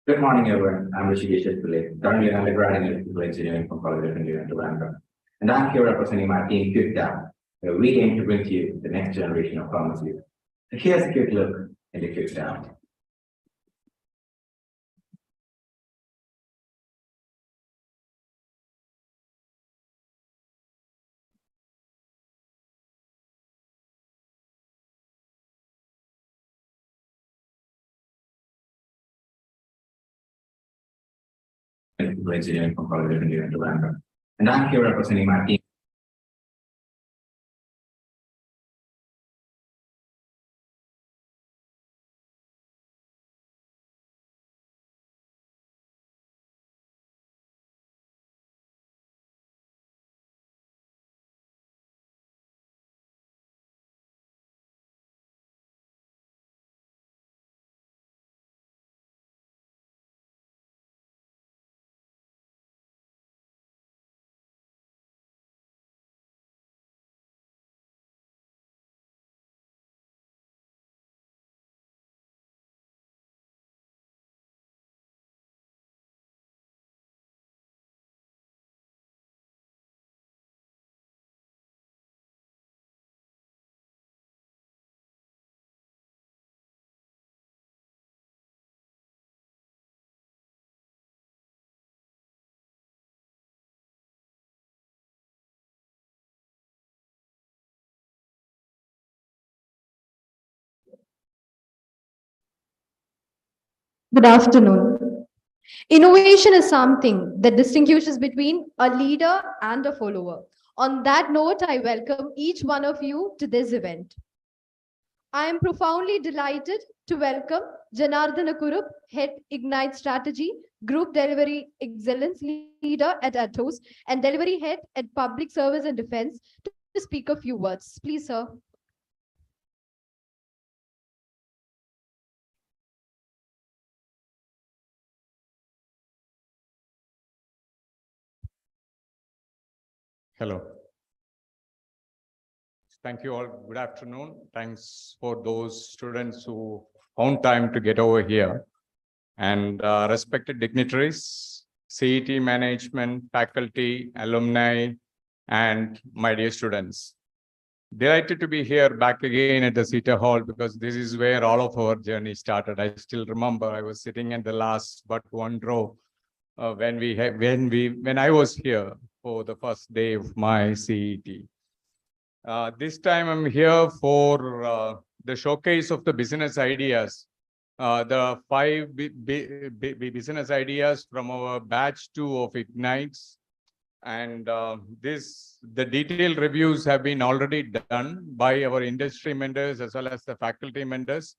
Good morning, everyone. I'm Rishikesh Pillai, currently an undergrad in electrical engineering from College of Engineering, Trivandrum. And I'm here representing my team, QuickDown, where we aim to bring to you the next generation of pharmacy. So here's a quick look into QuickDown. Electrical engineering from College of Engineering, Trivandrum. And I'm here representing my team. Good afternoon. Innovation is something that distinguishes between a leader and a follower. On that note, I welcome each one of you to this event. I am profoundly delighted to welcome Janardhan Kurup, Head Ignite Strategy, Group Delivery Excellence Leader at Atos, and Delivery Head at Public Service and Defense to speak a few words. Please, sir. Hello. Thank you all. Good afternoon. Thanks for those students who found time to get over here. And respected dignitaries, CET management, faculty, alumni, and my dear students. Delighted to be here back again at the CETA Hall because this is where all of our journey started. I still remember I was sitting in the last but one row when I was here for the first day of my CET. This time I'm here for the showcase of the business ideas, the 5 business ideas from our batch 2 of ignitES'. And the detailed reviews have been already done by our industry mentors as well as the faculty mentors.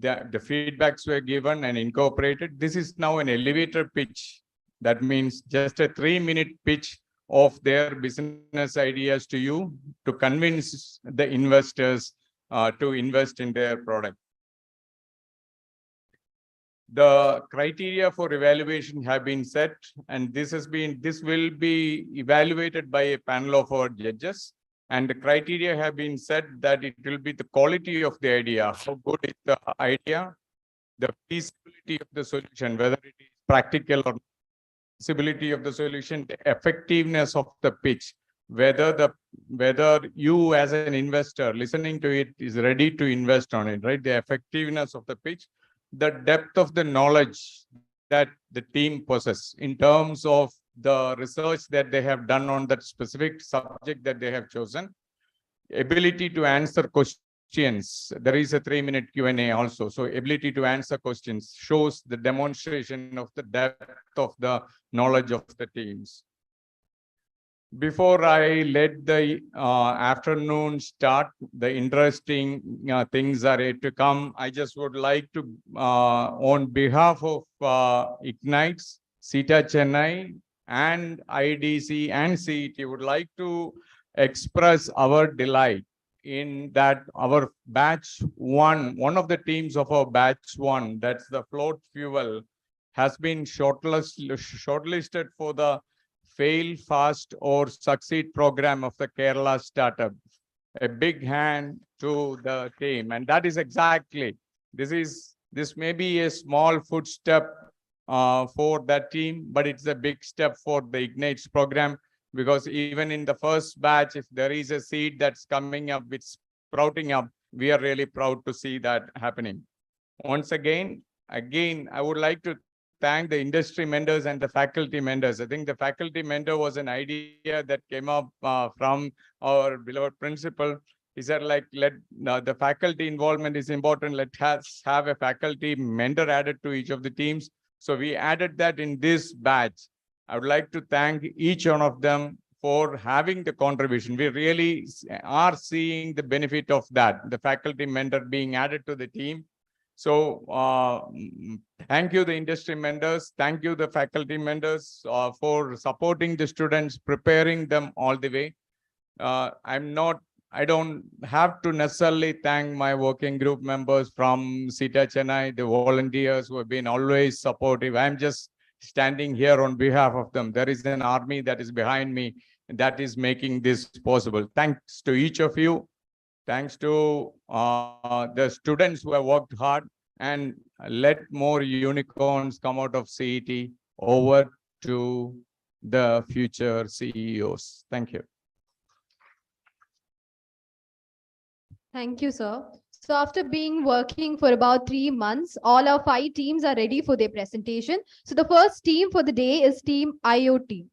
The feedbacks were given and incorporated. This is now an elevator pitch. That means just a 3-minute pitch of their business ideas to you to convince the investors to invest in their product. The criteria for evaluation have been set, and this will be evaluated by a panel of our judges. And the criteria have been set that it will be the quality of the idea, how good is the idea, the feasibility of the solution, whether it is practical or feasibility of the solution, the effectiveness of the pitch, whether you as an investor listening to it is ready to invest on it, right? The effectiveness of the pitch, the depth of the knowledge that the team possesses in terms of the research that they have done on that specific subject that they have chosen, ability to answer questions. There is a 3-minute Q&A also. So ability to answer questions shows the demonstration of the depth of the knowledge of the teams. Before I let the afternoon start, the interesting things are yet to come. I just would like to, on behalf of ignitES', CETA Chennai, and IDC and CET, would like to express our delight in that our batch 1, one of the teams of our batch 1, that's the float fuel, has been shortlisted for the Fail Fast or Succeed program of the Kerala startup. A big hand to the team. And that is exactly, this is This may be a small footstep for that team, but it's a big step for the ignitES program, because even in the first batch, if there is a seed that's coming up, it's sprouting up, we are really proud to see that happening. Once again, I would like to thank the industry mentors and the faculty mentors. I think the faculty mentor was an idea that came up from our beloved principal. He said, like, the faculty involvement is important. Let us have a faculty mentor added to each of the teams. So we added that in this batch. I would like to thank each one of them for having the contribution. We really are seeing the benefit of that, the faculty mentor being added to the team. So thank you, the industry mentors. Thank you, the faculty mentors, for supporting the students, preparing them all the way. I don't have to necessarily thank my working group members from CETA Chennai, the volunteers who have been always supportive. I'm just standing here on behalf of them. There is an army that is behind me that is making this possible. Thanks to each of you. Thanks to the students who have worked hard, and let more unicorns come out of CET. Over to the future CEOs. Thank you. Thank you, sir. So after being working for about 3 months, all our 5 teams are ready for their presentation. So the first team for the day is team IoT.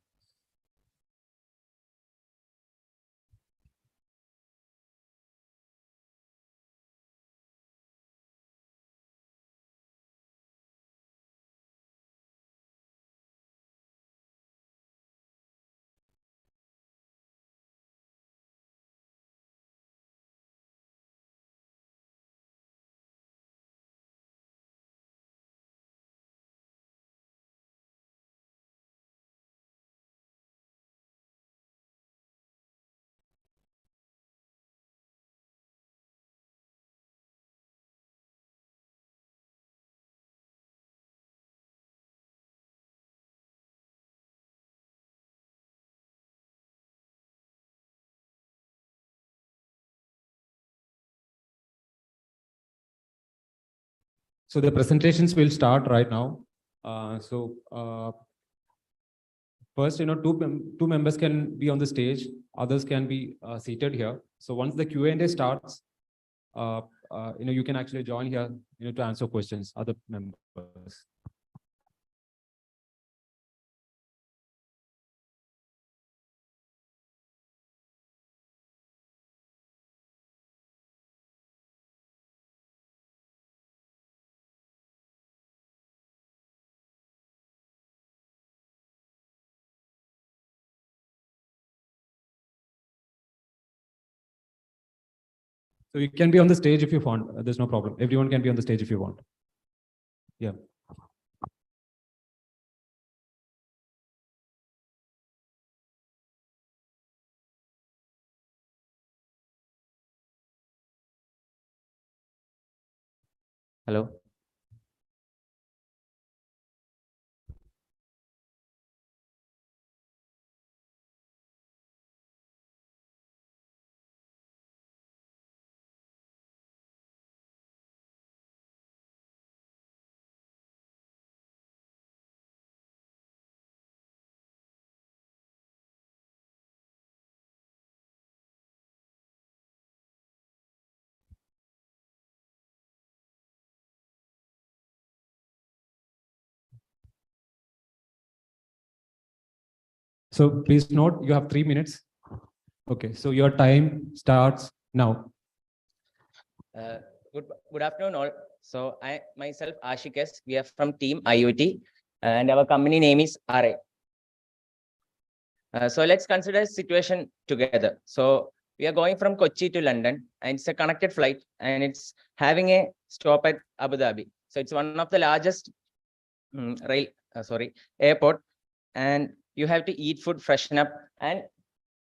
So the presentations will start right now. First, two members can be on the stage, others can be seated here. So once the Q&A starts, you can actually join here, to answer questions, other members. So you can be on the stage if you want. There's no problem. Everyone can be on the stage if you want. Yeah. Hello. So please note, you have 3 minutes. Okay, so your time starts now. Good afternoon, all. So I myself, Ashikesh, we are from team IoT, and our company name is RA. So let's consider a situation together. So we are going from Kochi to London, and it's a connected flight, and it's having a stop at Abu Dhabi. So it's one of the largest airport, and you have to eat food, freshen up, and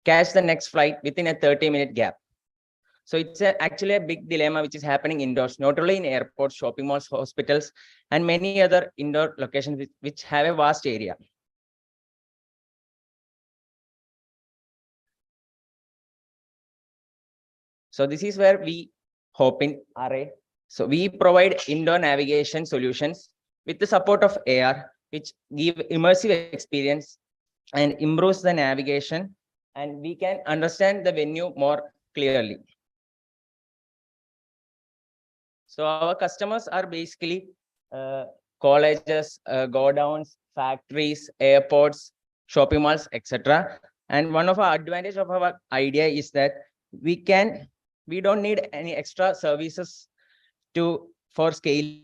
catch the next flight within a 30-minute gap. So it's actually a big dilemma which is happening indoors, not only in airports, shopping malls, hospitals, and many other indoor locations which have a vast area. So this is where we hope in RA So we provide indoor navigation solutions with the support of AR, which give immersive experience and improves the navigation, and we can understand the venue more clearly. So our customers are basically colleges, godowns, factories, airports, shopping malls, etc. And one of our advantage of our idea is that we don't need any extra services for scale.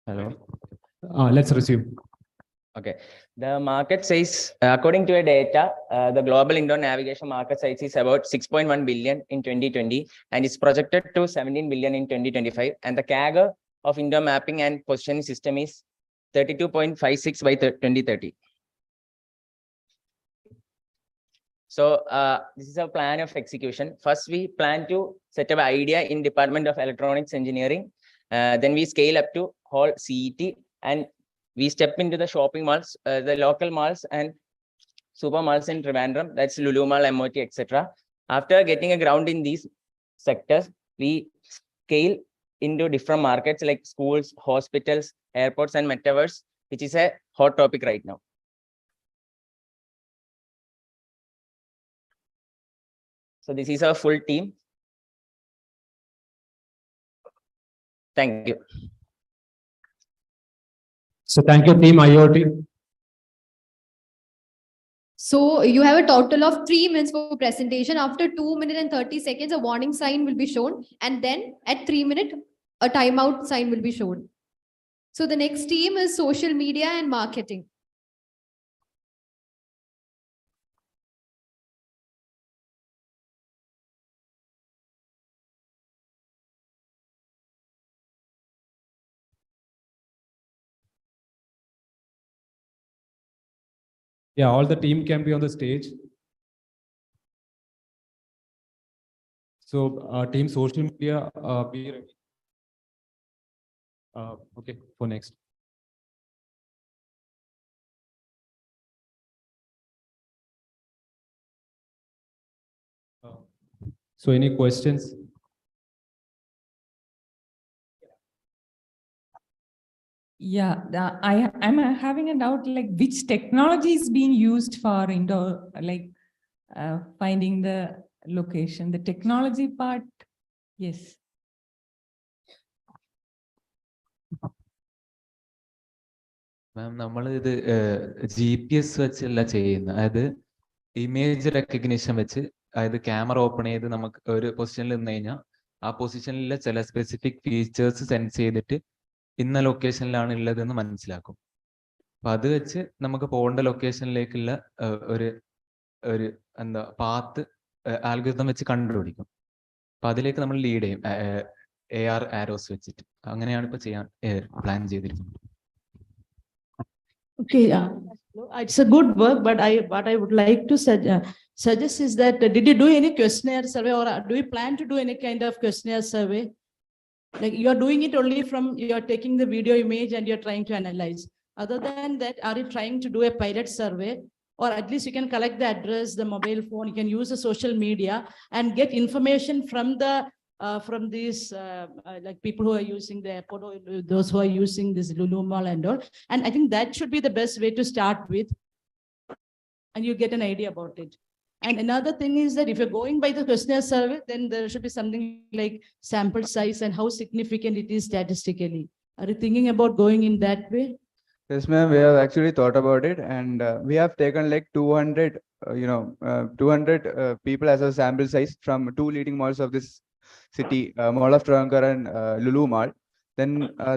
Hello. Let's resume. Okay. The market size, according to a data, the global indoor navigation market size is about 6.1 billion in 2020, and it's projected to 17 billion in 2025. And the CAGR of indoor mapping and positioning system is 32.56 by 2030. So this is a plan of execution. First, we plan to set up an idea in Department of Electronics Engineering. Then we scale up to whole CET, and we step into the shopping malls, the local malls and super malls in Trivandrum, that's Lulu Mall, MOT, etc. After getting a ground in these sectors, we scale into different markets like schools, hospitals, airports, and metaverse, which is a hot topic right now. So this is our full team. Thank you. So thank you, team IoT. So you have a total of 3 minutes for presentation. After 2 minutes and 30 seconds, a warning sign will be shown. And then at 3 minutes, a timeout sign will be shown. So the next team is social media and marketing. Yeah, all the team can be on the stage. So team social media, be ready. Okay, for next. So any questions? Yeah, I'm having a doubt, like which technology is being used for indoor, like finding the location, the technology part. Yes. മാം നമ്മൾ ഇത് GPS വെച്ചല്ല ചെയ്യുന്നത്. അതായത് image recognition വെച്ച് അതായത് camera open ചെയ്ത് നമുക്ക് ഒരു പൊസിഷനിൽ നിന്ന് കഴിഞ്ഞാൽ ആ പൊസിഷനിലെ ചില സ്പെസിഫിക് ഫീച്ചേഴ്സ് സെൻസ് ചെയ്തിട്ട് ഇന്ന ലൊക്കേഷനിലാണ് ഉള്ളതെന്ന് മനസ്സിലാക്കും. അപ്പൊ അത് വെച്ച് നമുക്ക് പോകേണ്ട ലൊക്കേഷനിലേക്കുള്ള ഒരു ഒരു എന്താ പാത്ത് ആൽഗോരിതം വെച്ച് കണ്ടുപിടിക്കും. അപ്പൊ അതിലേക്ക് നമ്മൾ ലീഡ് ചെയ്യും AR ആരോസ് വെച്ചിട്ട്. അങ്ങനെയാണ് ഇപ്പൊ ചെയ്യാൻ പ്ലാൻ ചെയ്തിരിക്കുന്നത്. Okay, it's a good work, but what I would like to suggest is that did you do any questionnaire survey, or do you plan to do any kind of questionnaire survey? Like you are doing it only from, you are taking the video image and you're trying to analyze. Other than that, are you trying to do a pilot survey? Or at least you can collect the address, the mobile phone, you can use the social media and get information from these like people who are using the airport, or those who are using this Lulu Mall and all. And I think that should be the best way to start with, and you get an idea about it. And another thing is that if you're going by the questionnaire survey, then there should be something like sample size and how significant it is statistically. Are you thinking about going in that way? Yes, ma'am, we have actually thought about it, and we have taken like 200, 200 people as a sample size from 2 leading malls of this city, Mall of Travancore and Lulu Mall. Then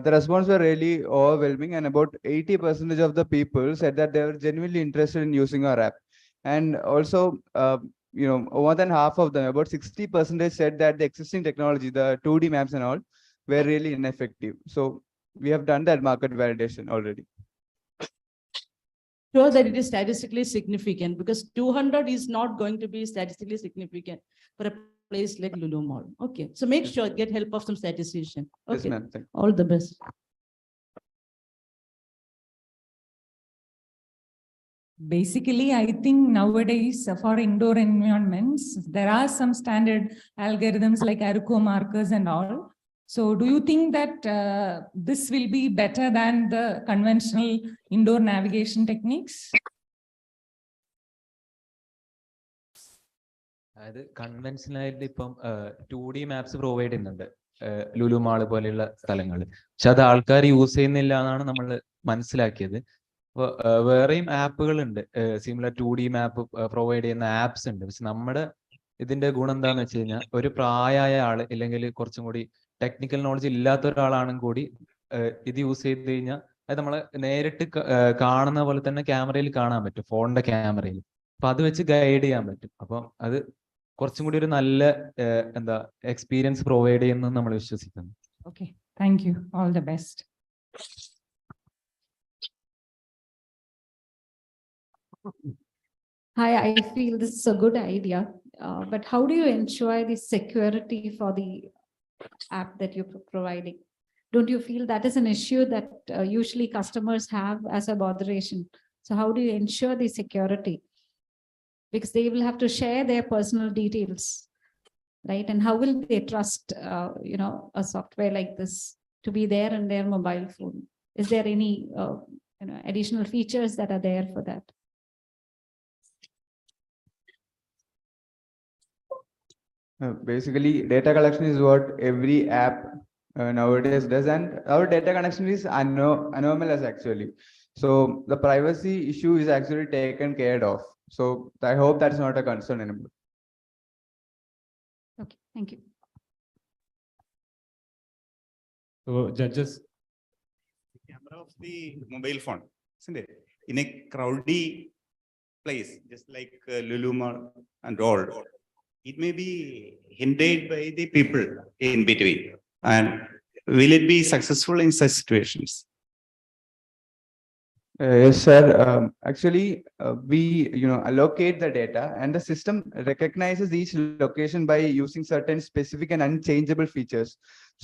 the response were really overwhelming, and about 80% of the people said that they were genuinely interested in using our app. And also, more than half of them, about 60% said that the existing technology, the 2D maps and all, were really ineffective. So we have done that market validation already. Sure that it is statistically significant, because 200 is not going to be statistically significant for a place like Lulu Mall. Okay, so make sure, get help of some statistician. Yes, Okay, ma'am. Thank you. all the best. Basically, I think nowadays for indoor environments, there are some standard algorithms like Aruco markers and all. So do you think that this will be better than the conventional indoor navigation techniques? അതായത് conventional ആയിട്ട് ഇപ്പം 2D maps provide ചെയ്യുന്നുണ്ട് Lulu mall പോലെയുള്ള സ്ഥലങ്ങൾ. പക്ഷെ അത് ആൾക്കാർ use ചെയ്യുന്നില്ല എന്നാണ് നമ്മൾ മനസ്സിലാക്കിയത്. അപ്പോൾ വേറെയും ആപ്പുകൾ ഉണ്ട്, സിമിലർ 2D മാപ്പ് പ്രൊവൈഡ് ചെയ്യുന്ന ആപ്സ് ഉണ്ട്. പക്ഷെ നമ്മുടെ ഇതിന്റെ ഗുണം എന്താന്ന് വെച്ച് കഴിഞ്ഞാൽ ഒരു പ്രായമായ ആള് അല്ലെങ്കിൽ കുറച്ചും കൂടി ടെക്നിക്കൽ നോളജ് ഇല്ലാത്ത ഒരാളാണെങ്കിൽ കൂടി ഇത് യൂസ് ചെയ്ത് കഴിഞ്ഞാൽ അത് നമ്മളെ നേരിട്ട് കാണുന്ന പോലെ തന്നെ ക്യാമറയിൽ കാണാൻ പറ്റും, ഫോണിന്റെ ക്യാമറയിൽ. അപ്പൊ അത് വെച്ച് ഗൈഡ് ചെയ്യാൻ പറ്റും. അപ്പം അത് കുറച്ചും കൂടി ഒരു നല്ല എന്താ എക്സ്പീരിയൻസ് പ്രൊവൈഡ് ചെയ്യുന്നു നമ്മൾ വിശ്വസിക്കുന്നു. Okay, thank you. All the best. Hi, I feel this is a good idea, but how do you ensure the security for the app that you're providing? Don't you feel that is an issue that usually customers have as a botheration? So how do you ensure the security? Because they will have to share their personal details, right? And how will they trust, a software like this to be there in their mobile phone? Is there any, additional features that are there for that? Basically, data collection is what every app nowadays does, and our data connection is anomalous actually. So the privacy issue is actually taken care of. So I hope that's not a concern anymore. Okay, thank you. So judges. The camera of the mobile phone, isn't it? In a crowdy place, just like Lulu Mall and all, it may be hindered by the people in between. And will it be successful in such situations? Yes, sir. Actually, we allocate the data, and the system recognizes each location by using certain specific and unchangeable features.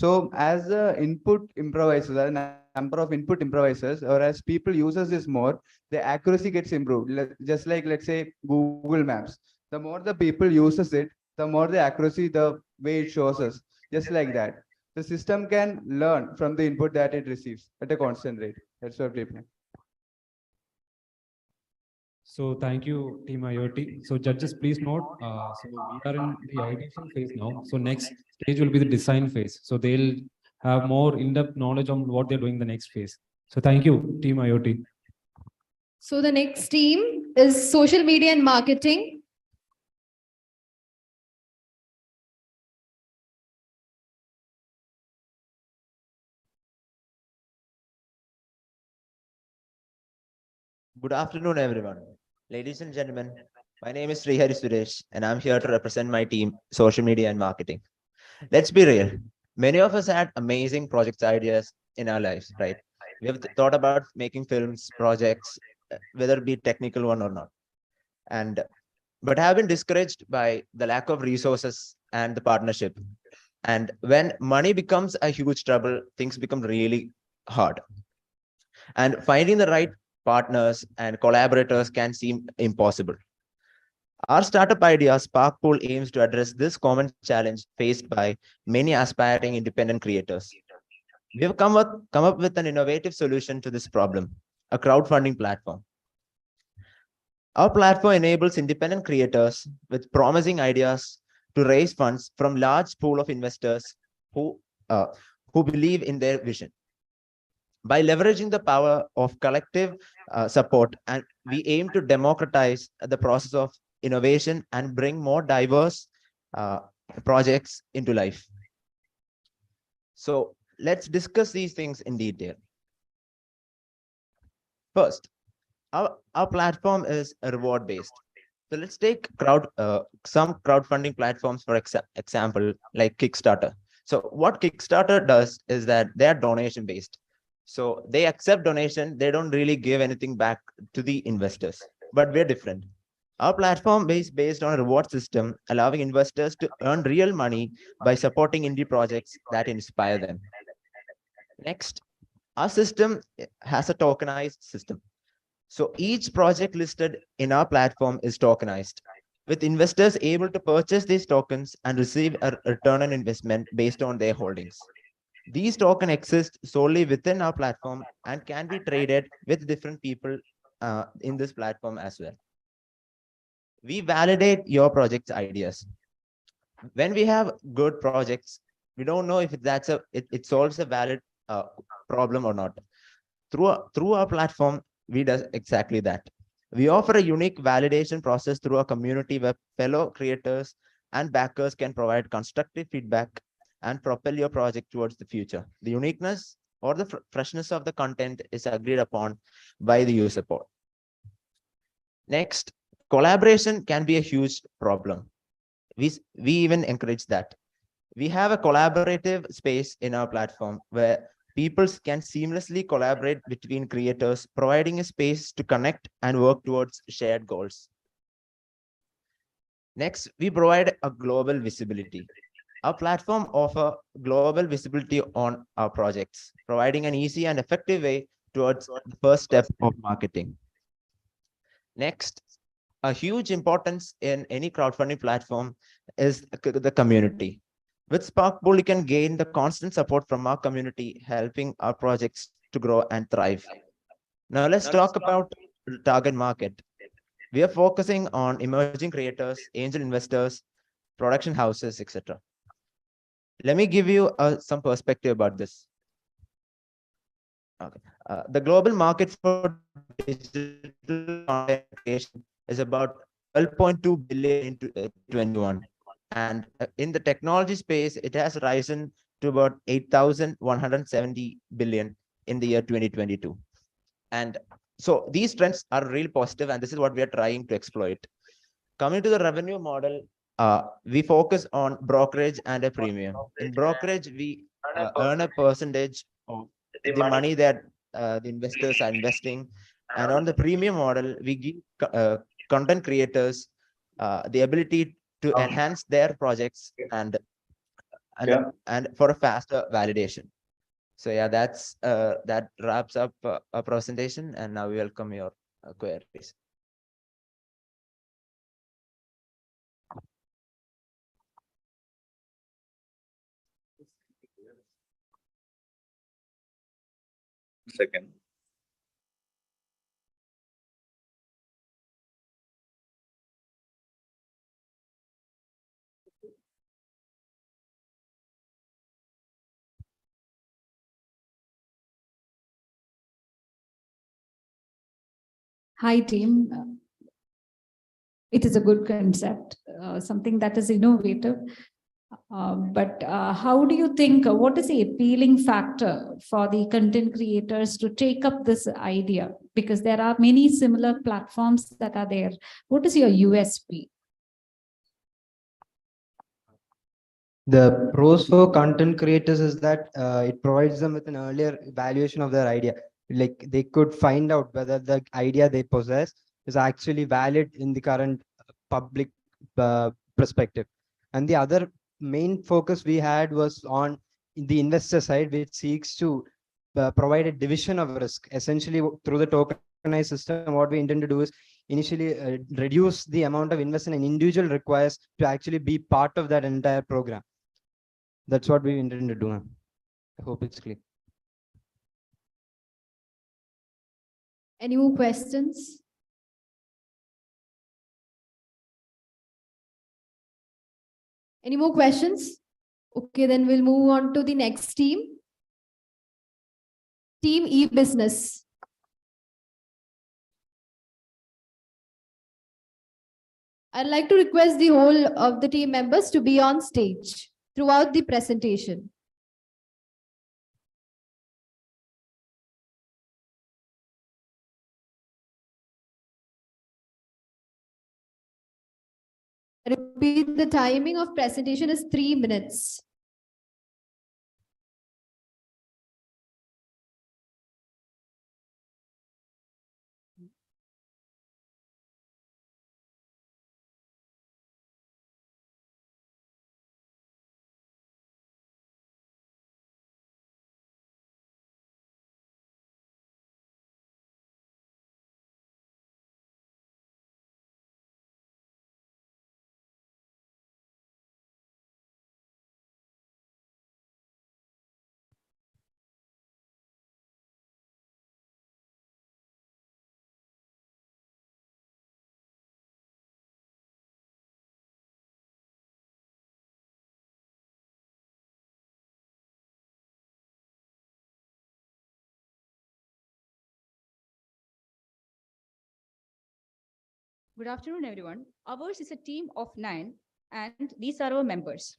So as the input improvises, the number of input improvises, or as people uses this more, the accuracy gets improved. Just like, let's say, Google Maps. The more the people uses it, the more the accuracy, the way it shows us. Just like that, the system can learn from the input that it receives at a constant rate. That's what we plan. So thank you, Team IoT. So judges, please note, so we are in the ideation phase now. So next stage will be the design phase. So they'll have more in-depth knowledge on what they're doing the next phase. So thank you, Team IoT. So the next team is social media and marketing. Good afternoon, everyone. Ladies and gentlemen, my name is Srihari Suresh, and I'm here to represent my team, social media and marketing. Let's be real. Many of us had amazing project ideas in our lives, right? We have thought about making films, projects, whether it be technical one or not. But have been discouraged by the lack of resources and the partnership. And when money becomes a huge trouble, things become really hard. And finding the right partners and collaborators can seem impossible. Our startup idea, Sparkpool, aims to address this common challenge faced by many aspiring independent creators. We have come up with an innovative solution to this problem, a crowdfunding platform. Our platform enables independent creators with promising ideas to raise funds from large pool of investors who believe in their vision. By leveraging the power of collective support, and we aim to democratize the process of innovation and bring more diverse projects into life. So let's discuss these things in detail. First, our platform is reward-based. So let's take some crowdfunding platforms, for example, like Kickstarter. So what Kickstarter does is that they are donation-based. So they accept donation, they don't really give anything back to the investors, but we're different. Our platform is based on a reward system, allowing investors to earn real money by supporting indie projects that inspire them. Next, our system has a tokenized system. So each project listed in our platform is tokenized, with investors able to purchase these tokens and receive a return on investment based on their holdings. These tokens exist solely within our platform and can be traded with different people in this platform as well. We validate your project's ideas. When we have good projects, we don't know if it solves a valid problem or not. Through our platform, we do exactly that. We offer a unique validation process through a community where fellow creators and backers can provide constructive feedback and propel your project towards the future. The uniqueness or the freshness of the content is agreed upon by the user support. Next, collaboration can be a huge problem. We even encourage that. We have a collaborative space in our platform where people can seamlessly collaborate between creators, providing a space to connect and work towards shared goals. Next, we provide a global visibility. Our platform offers global visibility on our projects, providing an easy and effective way towards the first step of marketing. Next, a huge importance in any crowdfunding platform is the community. With Sparkpool, you can gain the constant support from our community, helping our projects to grow and thrive. Now let's talk about the target market. We are focusing on emerging creators, angel investors, production houses, etc. Let me give you some perspective about this. Okay. The global market for digital content creation is about 12.2 billion in 2021. And in the technology space, it has risen to about 8,170 billion in the year 2022. And so these trends are really positive, and this is what we are trying to exploit. Coming to the revenue model, we focus on brokerage and a premium. In brokerage, we earn a percentage of the money that the investors are investing. And on the premium model, we give content creators the ability to enhance their projects and for a faster validation. So yeah, that wraps up our presentation, and now we welcome your queries. Second. Hi, team. It is a good concept, something that is innovative. But how do you think, what is the appealing factor for the content creators to take up this idea? Because there are many similar platforms that are there. What is your USP? The pros for content creators is that it provides them with an earlier evaluation of their idea. Like they could find out whether the idea they possess is actually valid in the current public perspective. And the other main focus we had was on the investor side, which seeks to provide a division of risk. Essentially, through the tokenized system, what we intend to do is initially reduce the amount of investment an individual requires to actually be part of that entire program. That's what we intend to do. I hope it's clear. Any more questions? Any more questions? Okay, then we'll move on to the next team. Team e-business. I'd like to request the whole of the team members to be on stage throughout the presentation. Repeat, the timing of presentation is 3 minutes. Good afternoon, everyone. Ours is a team of 9, and these are our members.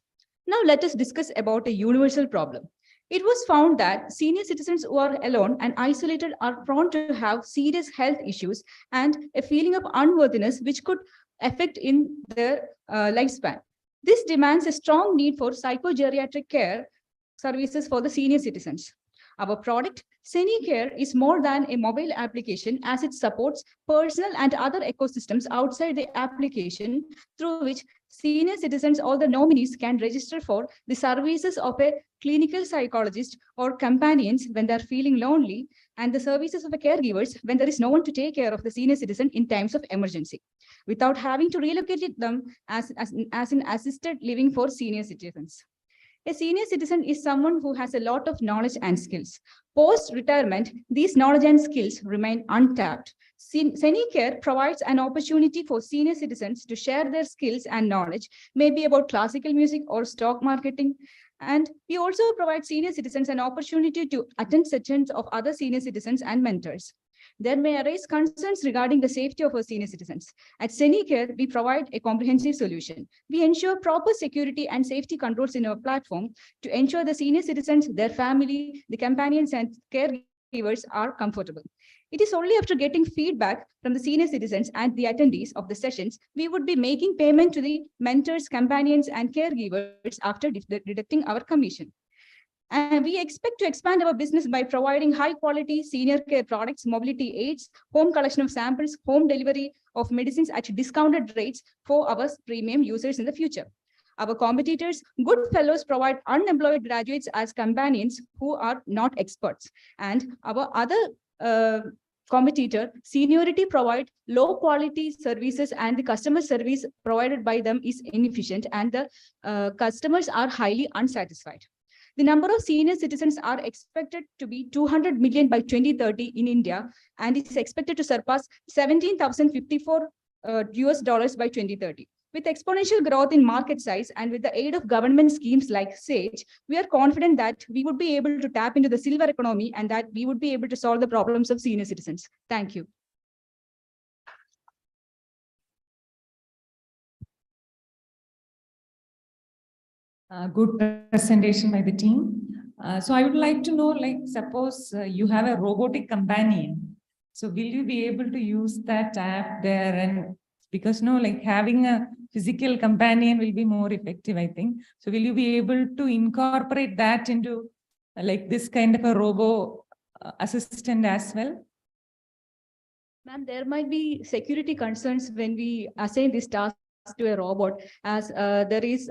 Now let us discuss about a universal problem. It was found that senior citizens who are alone and isolated are prone to have serious health issues and a feeling of unworthiness which could affect in their lifespan. This demands a strong need for psychogeriatric care services for the senior citizens. Our product, CeniCare, is more than a mobile application as it supports personal and other ecosystems outside the application through which senior citizens or the nominees can register for the services of a clinical psychologist or companions when they're feeling lonely, and the services of a caregivers when there is no one to take care of the senior citizen in times of emergency, without having to relocate them as in assisted living for senior citizens. A senior citizen is someone who has a lot of knowledge and skills. Post-retirement, these knowledge and skills remain untapped. CeniCare provides an opportunity for senior citizens to share their skills and knowledge, maybe about classical music or stock marketing. And we also provide senior citizens an opportunity to attend sessions of other senior citizens and mentors. There may arise concerns regarding the safety of our senior citizens. At CeniCare, we provide a comprehensive solution. We ensure proper security and safety controls in our platform to ensure the senior citizens, their family, the companions, and caregivers are comfortable. It is only after getting feedback from the senior citizens and the attendees of the sessions, we would be making payment to the mentors, companions, and caregivers after deducting our commission. And we expect to expand our business by providing high quality senior care products, mobility aids, home collection of samples, home delivery of medicines at discounted rates for our premium users in the future. Our competitors, good fellows, provide unemployed graduates as companions who are not experts. And our other competitor, Seniority, provide low quality services, and the customer service provided by them is inefficient, and the customers are highly unsatisfied. The number of senior citizens are expected to be 200 million by 2030 in India, and is expected to surpass $17,054 by 2030. With exponential growth in market size and with the aid of government schemes like SAGE, we are confident that we would be able to tap into the silver economy and that we would be able to solve the problems of senior citizens. Thank you. Good presentation by the team. So I would like to know, like, suppose you have a robotic companion. So will you be able to use that app there? And because no, like having a physical companion will be more effective, I think. So will you be able to incorporate that into like this kind of a robo assistant as well? Ma'am, there might be security concerns when we assign this task to a robot, as there is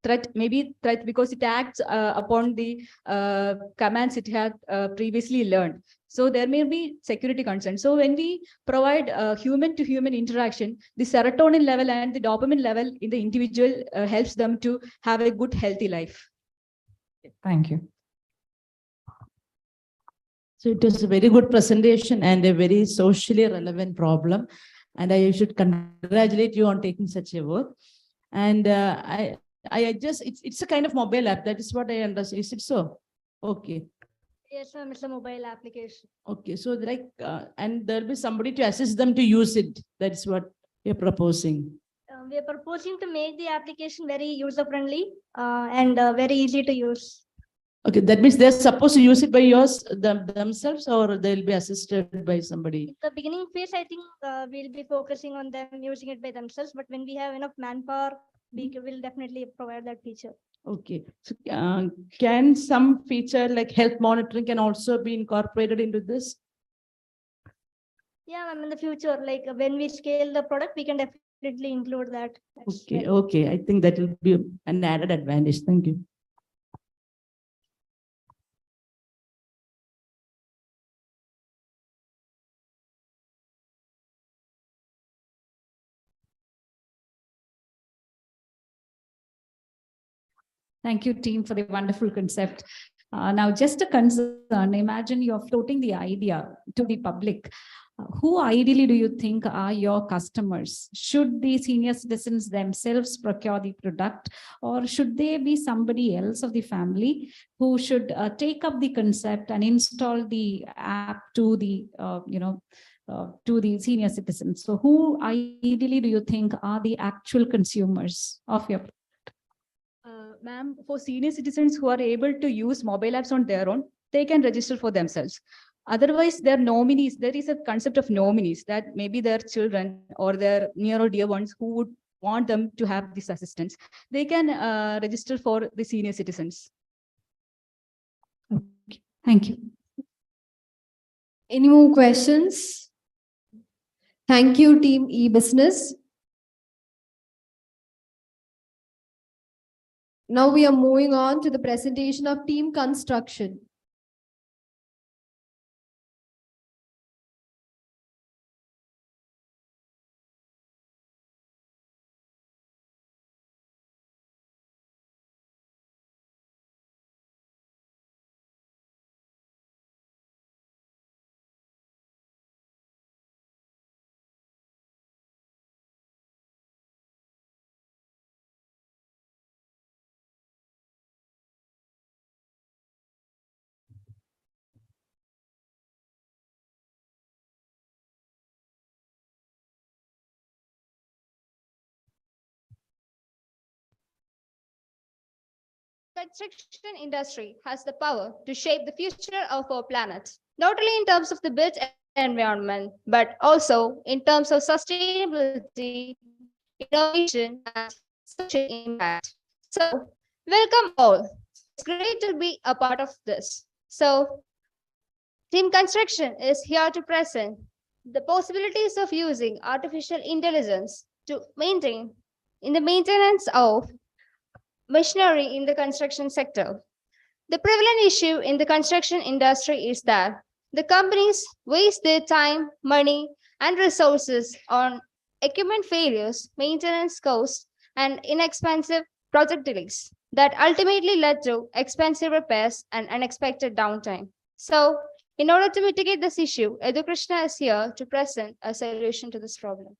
threat, maybe threat because it acts upon the commands it had previously learned. So there may be security concerns. So when we provide human to human interaction, the serotonin level and the dopamine level in the individual helps them to have a good, healthy life. Thank you. So it was a very good presentation and a very socially relevant problem. And I should congratulate you on taking such a work. And I just, it's a kind of mobile app. That is what I understand. Is it so? Okay. Yes, ma'am, it's a mobile application. Okay. So like, and there'll be somebody to assist them to use it. That's what you're proposing. We are proposing to make the application very user-friendly and very easy to use. Okay, that means they're supposed to use it by themselves, or they'll be assisted by somebody. The beginning phase, I think we'll be focusing on them using it by themselves. But when we have enough manpower, we will definitely provide that feature. Okay, so can some feature like health monitoring can also be incorporated into this? Yeah, ma'am, in the future, like when we scale the product, we can definitely include that. Okay, okay, I think that will be an added advantage. Thank you. Thank you, team, for the wonderful concept. Now, just a concern, imagine you're floating the idea to the public. Who ideally do you think are your customers? Should the senior citizens themselves procure the product, or should they be somebody else of the family who should take up the concept and install the app to the, to the senior citizens? So who ideally do you think are the actual consumers of your product? Ma'am, for senior citizens who are able to use mobile apps on their own, they can register for themselves. Otherwise, their nominees, there is a concept of nominees that maybe their children or their near or dear ones who would want them to have this assistance. They can register for the senior citizens. Okay. Thank you. Any more questions? Thank you, team e-business. Now we are moving on to the presentation of team construction. Construction industry has the power to shape the future of our planet, not only in terms of the built environment, but also in terms of sustainability, innovation, and social impact. So, welcome all. It's great to be a part of this. So, Team Construction is here to present the possibilities of using artificial intelligence to maintain in the maintenance of machinery in the construction sector. The prevalent issue in the construction industry is that the companies waste their time, money, and resources on equipment failures, maintenance costs, and inexpensive project delays that ultimately led to expensive repairs and unexpected downtime. So, in order to mitigate this issue, Edu Krishna is here to present a solution to this problem.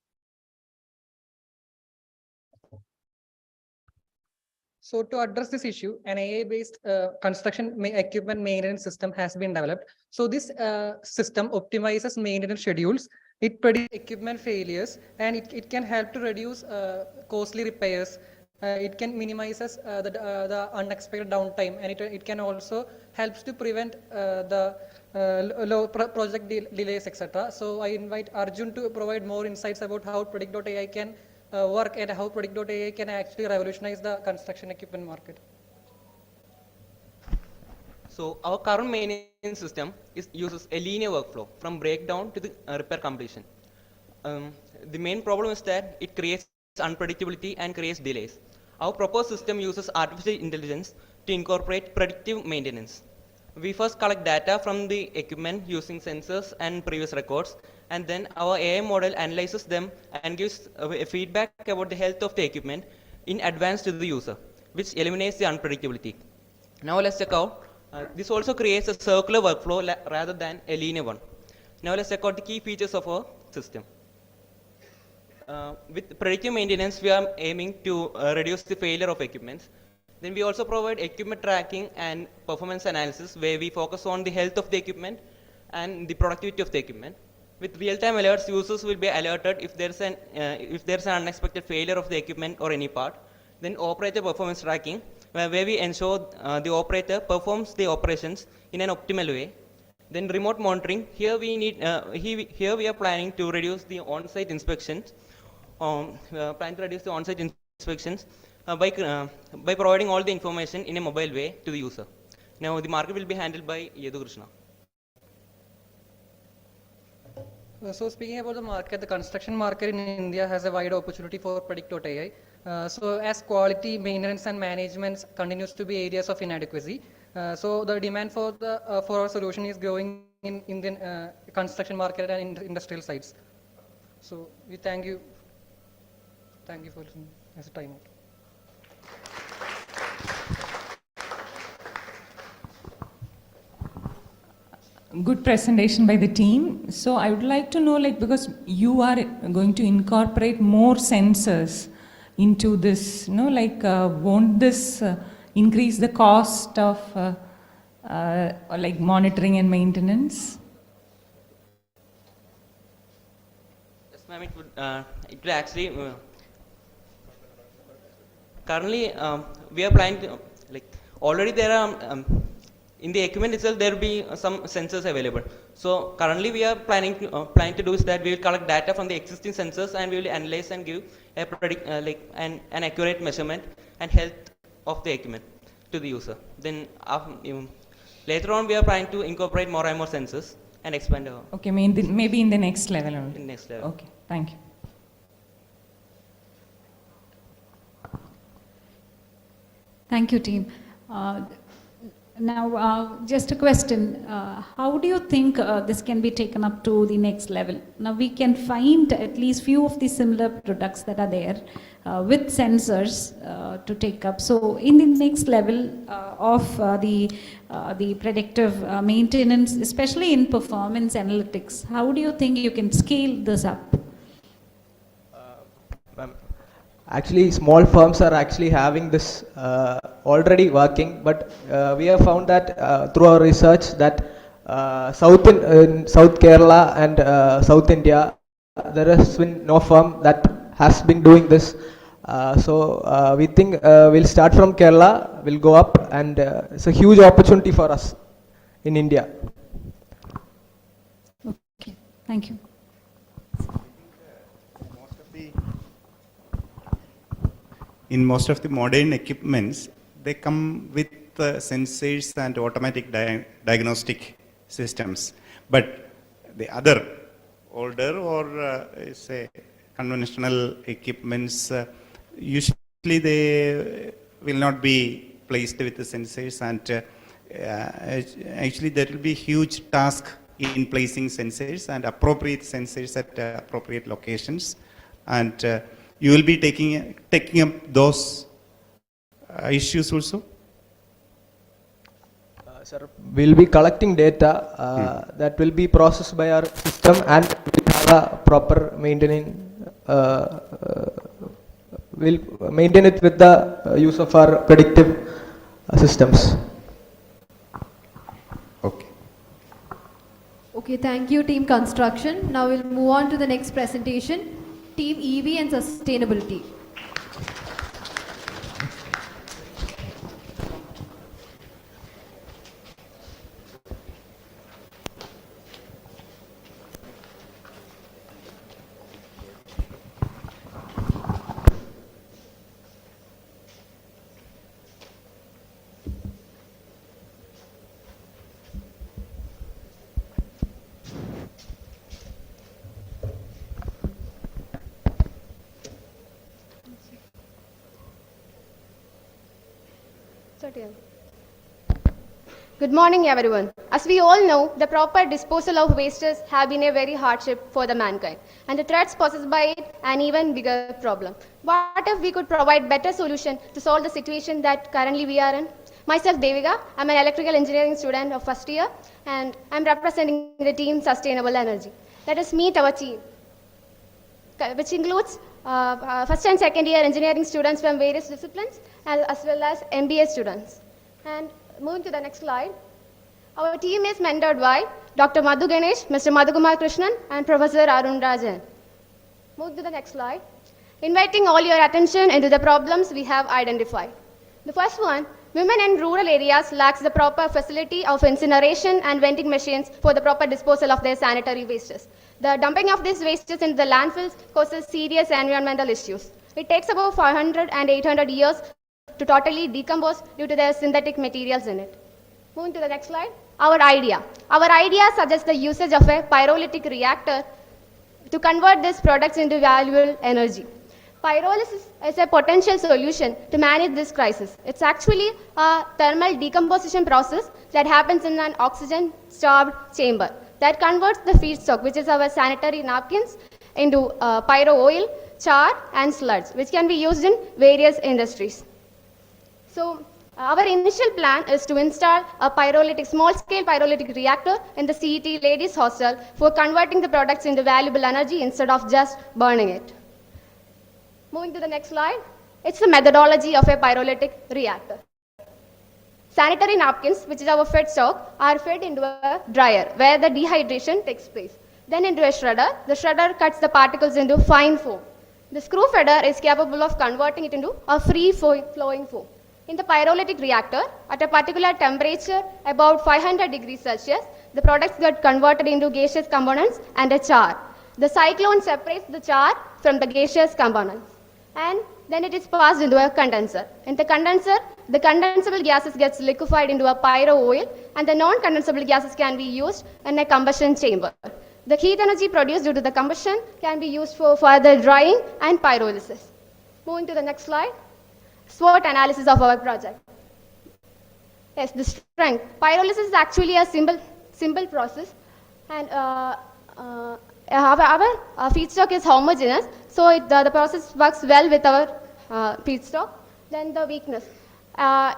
So to address this issue, an AI-based construction equipment maintenance system has been developed. So this system optimizes maintenance schedules. It predicts equipment failures, and it can help to reduce costly repairs it can minimizes the unexpected downtime, and it can also helps to prevent the low project delays, etc. So I invite Arjun to provide more insights about how Predict.ai can work and how Predict.ai can actually revolutionize the construction equipment market. So our current maintenance system uses a linear workflow from breakdown to the repair completion. The main problem is that it creates unpredictability and creates delays. Our proposed system uses artificial intelligence to incorporate predictive maintenance. We first collect data from the equipment using sensors and previous records, and then our AI model analyzes them and gives a feedback about the health of the equipment in advance to the user, which eliminates the unpredictability. Now let's check out. This also creates a circular workflow rather than a linear one. Now let's check out the key features of our system. With predictive maintenance, we are aiming to reduce the failure of equipment. Then we also provide equipment tracking and performance analysis, where we focus on the health of the equipment and the productivity of the equipment. With real-time alerts, users will be alerted if there's an unexpected failure of the equipment or any part. Then operator performance tracking, where we ensure the operator performs the operations in an optimal way. Then remote monitoring. Here we are planning to reduce the on-site inspections. By providing all the information in a mobile way to the user. Now the market will be handled by Yadu Krishna. So speaking about the market, the construction market in India has a wide opportunity for Predict.ai. So as quality, maintenance and management continues to be areas of inadequacy. So the demand for our solution is growing in Indian construction market and industrial sites. So we thank you. Thank you for listening. As a time out. Good presentation by the team. So I would like to know, like, because you are going to incorporate more sensors into this, you know, like, won't this increase the cost of like monitoring and maintenance? Yes, ma'am, it will actually, currently we are planning to, like, already there are, in the equipment itself, there will be some sensors available. So currently we are planning to do is that we will collect data from the existing sensors and we will analyze and give a an accurate measurement and health of the equipment to the user. Then later on we are planning to incorporate more and more sensors and expand our. Okay, maybe in the next level. In the next level. Okay, thank you. Thank you, team. Now, just a question. How do you think this can be taken up to the next level? Now, we can find at least few of the similar products that are there with sensors to take up. So, in the next level of the predictive maintenance, especially in performance analytics, how do you think you can scale this up? Actually, small firms are actually having this already working, but we have found that through our research that South Kerala and South India, there has been no firm that has been doing this. So we think we'll start from Kerala, we'll go up, and it's a huge opportunity for us in India. Okay, thank you. In most of the modern equipments, they come with sensors and automatic diagnostic systems. But the other older or say conventional equipments, usually they will not be placed with the sensors, and actually there will be huge task in placing sensors and appropriate sensors at appropriate locations, and you will be taking up those issues also? Sir, we'll be collecting data that will be processed by our system, and we'll have a proper maintenance. We'll maintain it with the use of our predictive systems. Okay. Okay, thank you, Team Construction. Now we'll move on to the next presentation. Team EV and Sustainability. start here. Good morning, everyone. As we all know, the proper disposal of wastes have been a very hardship for the mankind, and the threats posed by it an even bigger problem. What if we could provide better solution to solve the situation that currently we are in? Myself, Devika, I'm an electrical engineering student of first year, and I'm representing the team Sustainable Energy. Let us meet our team, which includes first and second year engineering students from various disciplines, as well as MBA students. And moving to the next slide, our team is mentored by Dr. Madhu Ganesh, Mr. Madhukumar Krishnan, and Professor Arun Rajan. Move to the next slide. Inviting all your attention into the problems we have identified. The first one, women in rural areas lacks the proper facility of incineration and vending machines for the proper disposal of their sanitary wastes. The dumping of these wastes into the landfills causes serious environmental issues. It takes about 500 and 800 years to totally decompose due to the synthetic materials in it. Moving to the next slide. Our idea suggests the usage of a pyrolytic reactor to convert these products into valuable energy. Pyrolysis is a potential solution to manage this crisis. It's actually a thermal decomposition process that happens in an oxygen-starved chamber that converts the feedstock, which is our sanitary napkins, into pyro oil, char, and sludge, which can be used in various industries. So, our initial plan is to install a small-scale pyrolytic reactor in the CET ladies hostel for converting the products into valuable energy instead of just burning it. Moving to the next slide, it's the methodology of a pyrolytic reactor. Sanitary napkins, which is our feedstock, are fed into a dryer where the dehydration takes place. Then into a shredder. The shredder cuts the particles into fine foam. The screw feeder is capable of converting it into a free-flowing foam. In the pyrolytic reactor, at a particular temperature, about 500 degrees Celsius, the products get converted into gaseous components and a char. The cyclone separates the char from the gaseous components, and then it is passed into a condenser. In the condenser, the condensable gases gets liquefied into a pyro oil, and the non-condensable gases can be used in a combustion chamber. The heat energy produced due to the combustion can be used for further drying and pyrolysis. Moving to the next slide. SWOT analysis of our project. Yes, the strength. Pyrolysis is actually a simple process, and our feedstock is homogeneous, so the process works well with our feedstock. Then the weakness.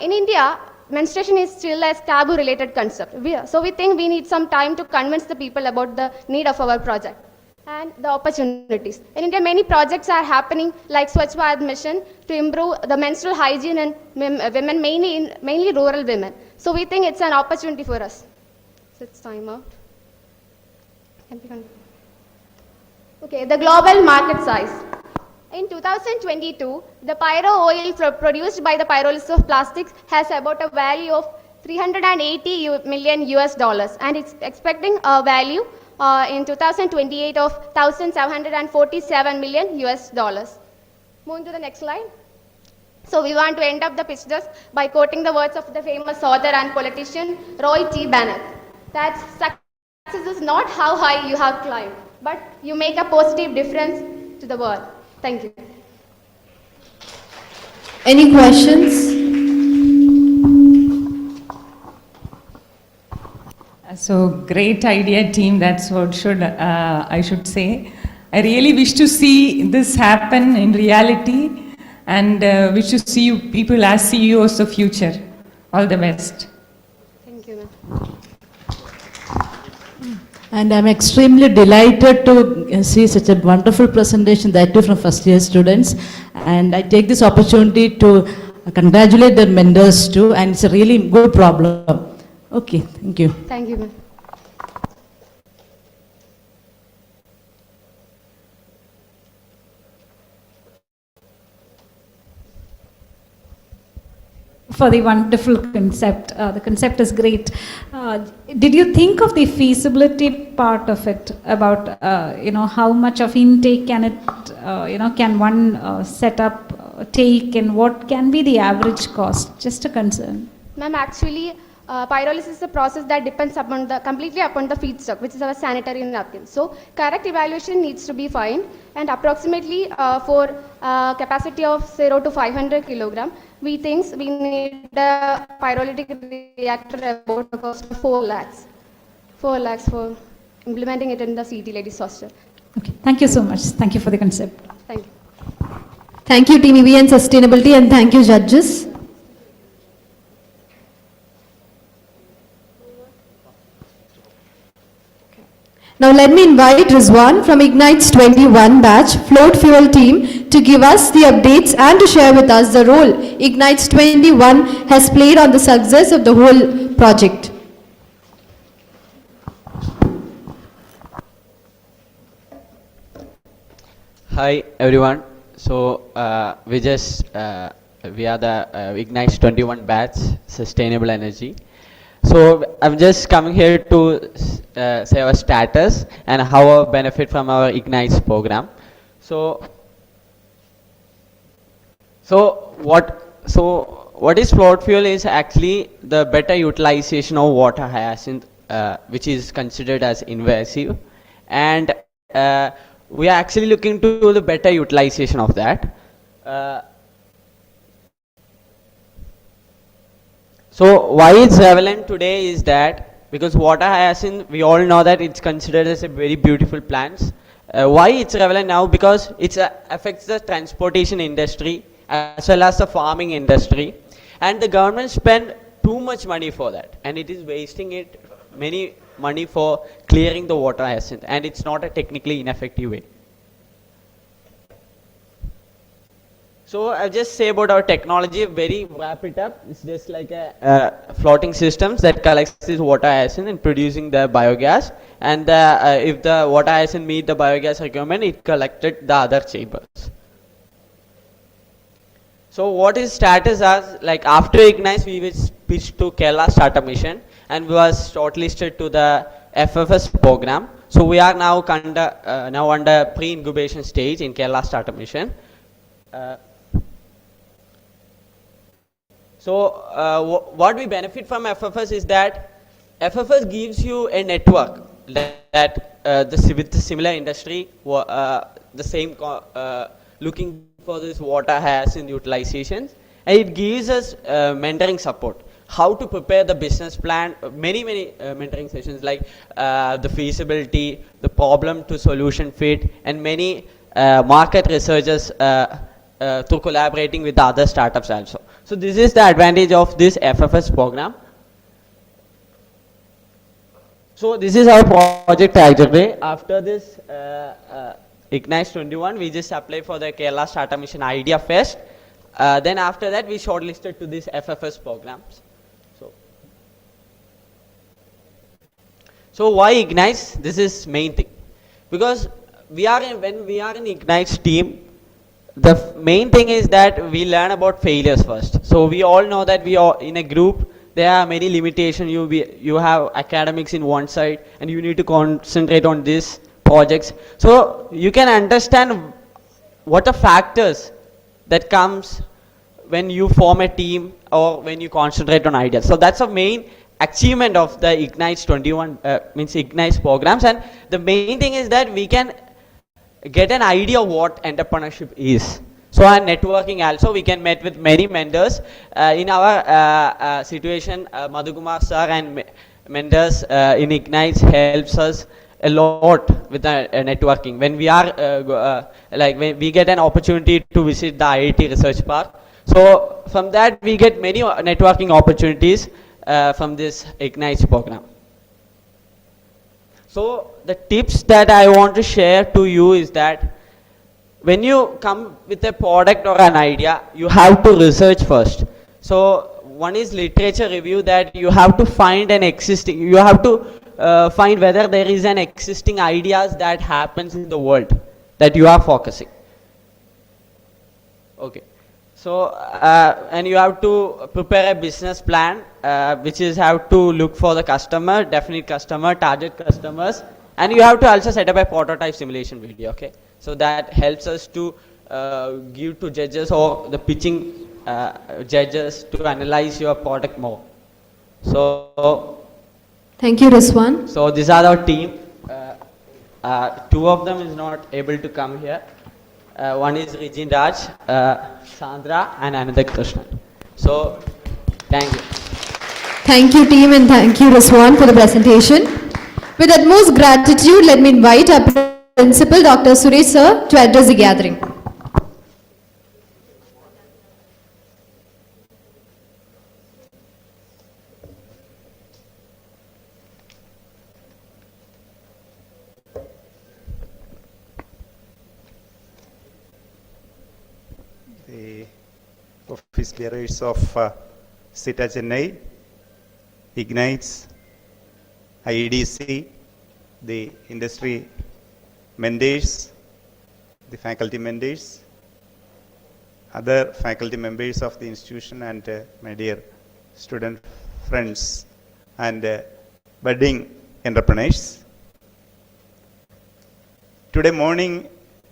In India, menstruation is still a taboo-related concept. So we think we need some time to convince the people about the need of our project. And the opportunities. In India, many projects are happening like Swachh Bharat Mission to improve the menstrual hygiene in women, mainly rural women. So we think it's an opportunity for us. So it's time out. Okay, the global market size. In 2022, the pyro oil produced by the pyrolysis of plastics has about a value of $380 million, and it's expecting a value in 2028 of $1,747 million. Moving to the next slide. So we want to end up the pitch just by quoting the words of the famous author and politician Roy T. Bennett. That success is not how high you have climbed, but you make a positive difference to the world. Thank you. Any questions? So great idea, team. That's what I should say. I really wish to see this happen in reality, and wish to see you people as CEOs of future. All the best. Thank you, ma'am. And I'm extremely delighted to see such a wonderful presentation, that too from first year students. And I take this opportunity to congratulate their mentors too, and it's a really good problem. Okay, thank you. Thank you, ma'am. For the wonderful concept. The concept is great. Did you think of the feasibility part of it about, how much of intake can it, can one set up take, and what can be the average cost? Just a concern. Ma'am, actually, pyrolysis is a process that depends completely upon the feedstock, which is our sanitary napkin. So correct evaluation needs to be found, and approximately for capacity of 0 to 500 kilogram, we think we need a pyrolytic reactor about a cost of 4 lakhs. 4 lakhs for implementing it in the CT ladies hostel. Okay, thank you so much. Thank you for the concept. Thank you. Thank you, Team EV and Sustainability, and thank you, judges. Now let me invite Rizwan from ignitES'21 batch float fuel team to give us the updates and to share with us the role ignitES'21 has played on the success of the whole project. Hi everyone. So we are the ignitES'21 batch sustainable energy. So I'm just coming here to say our status and how we benefit from our ignitES program. So what is float fuel is actually the better utilization of water hyacinth, which is considered as invasive, and we are actually looking to the better utilization of that. So why it's relevant today is that because water hyacinth, we all know that it's considered as a very beautiful plant. Why it's relevant now? Because it affects the transportation industry as well as the farming industry, and the government spend too much money for that, and it is wasting it many money for clearing the water hyacinth, and it's not a technically ineffective way. So I'll just say about our technology, very wrap it up. It's just like a floating systems that collects this water hyacinth and producing the biogas, and if the water hyacinth meet the biogas requirement, it collected the other chambers. So what is status as, like after ignitES, we will pitch to Kerala Startup Mission, and we was shortlisted to the FFS program. So we are now under pre-incubation stage in Kerala Startup Mission. What we benefit from FFS is that FFS gives you a network that with the similar industry, the same looking for this water hyacinth utilization, and it gives us mentoring support. How to prepare the business plan, many mentoring sessions like the feasibility, the problem to solution fit, and many market researchers through collaborating with the other startups also. So this is the advantage of this FFS program. So this is our project trajectory. After this ignitES'21, we just apply for the Kerala Startup Mission Idea Fest. Then after that, we shortlisted to this FFS programs. So why ignitES'? This is main thing, because when we are in ignitES' team, the main thing is that we learn about failures first. So we all know that we are in a group. There are many limitations. You have academics in one side, and you need to concentrate on these projects. So you can understand what are factors that comes when you form a team or when you concentrate on ideas. So that's a main achievement of the ignitES'21 means ignitES programs, and the main thing is that we can get an idea of what entrepreneurship is. So our networking also, we can meet with many mentors. In our situation, Madhukumar sir and mentors in ignitES helps us a lot with the networking. When we are when we get an opportunity to visit the IIT Research Park, so from that we get many networking opportunities from this ignitES program. So the tips that I want to share to you is that when you come with a product or an idea, you have to research first. So one is literature review, that you have to find you have to find whether there is an existing ideas that happens in the world that you are focusing. Okay. So, and you have to prepare a business plan, which is have to look for the customer, definite customer, target customers, and you have to also set up a prototype simulation video. Okay, so that helps us to give to judges or the pitching judges to analyze your product more. So, thank you, Rizwan. So these are our team. Two of them is not able to come here. One is Regine Raj, Sandra, and Ananda Krishnan. So, thank you. Thank you, team, and thank you, Rizwan, for the presentation. With utmost gratitude, let me invite our principal, Dr. Suresh sir, to address the gathering. The office bearers of CITA Chennai, ignitES', IEDC, the industry mentors, the faculty mentors, other faculty members of the institution, and my dear student friends and budding entrepreneurs. Today morning,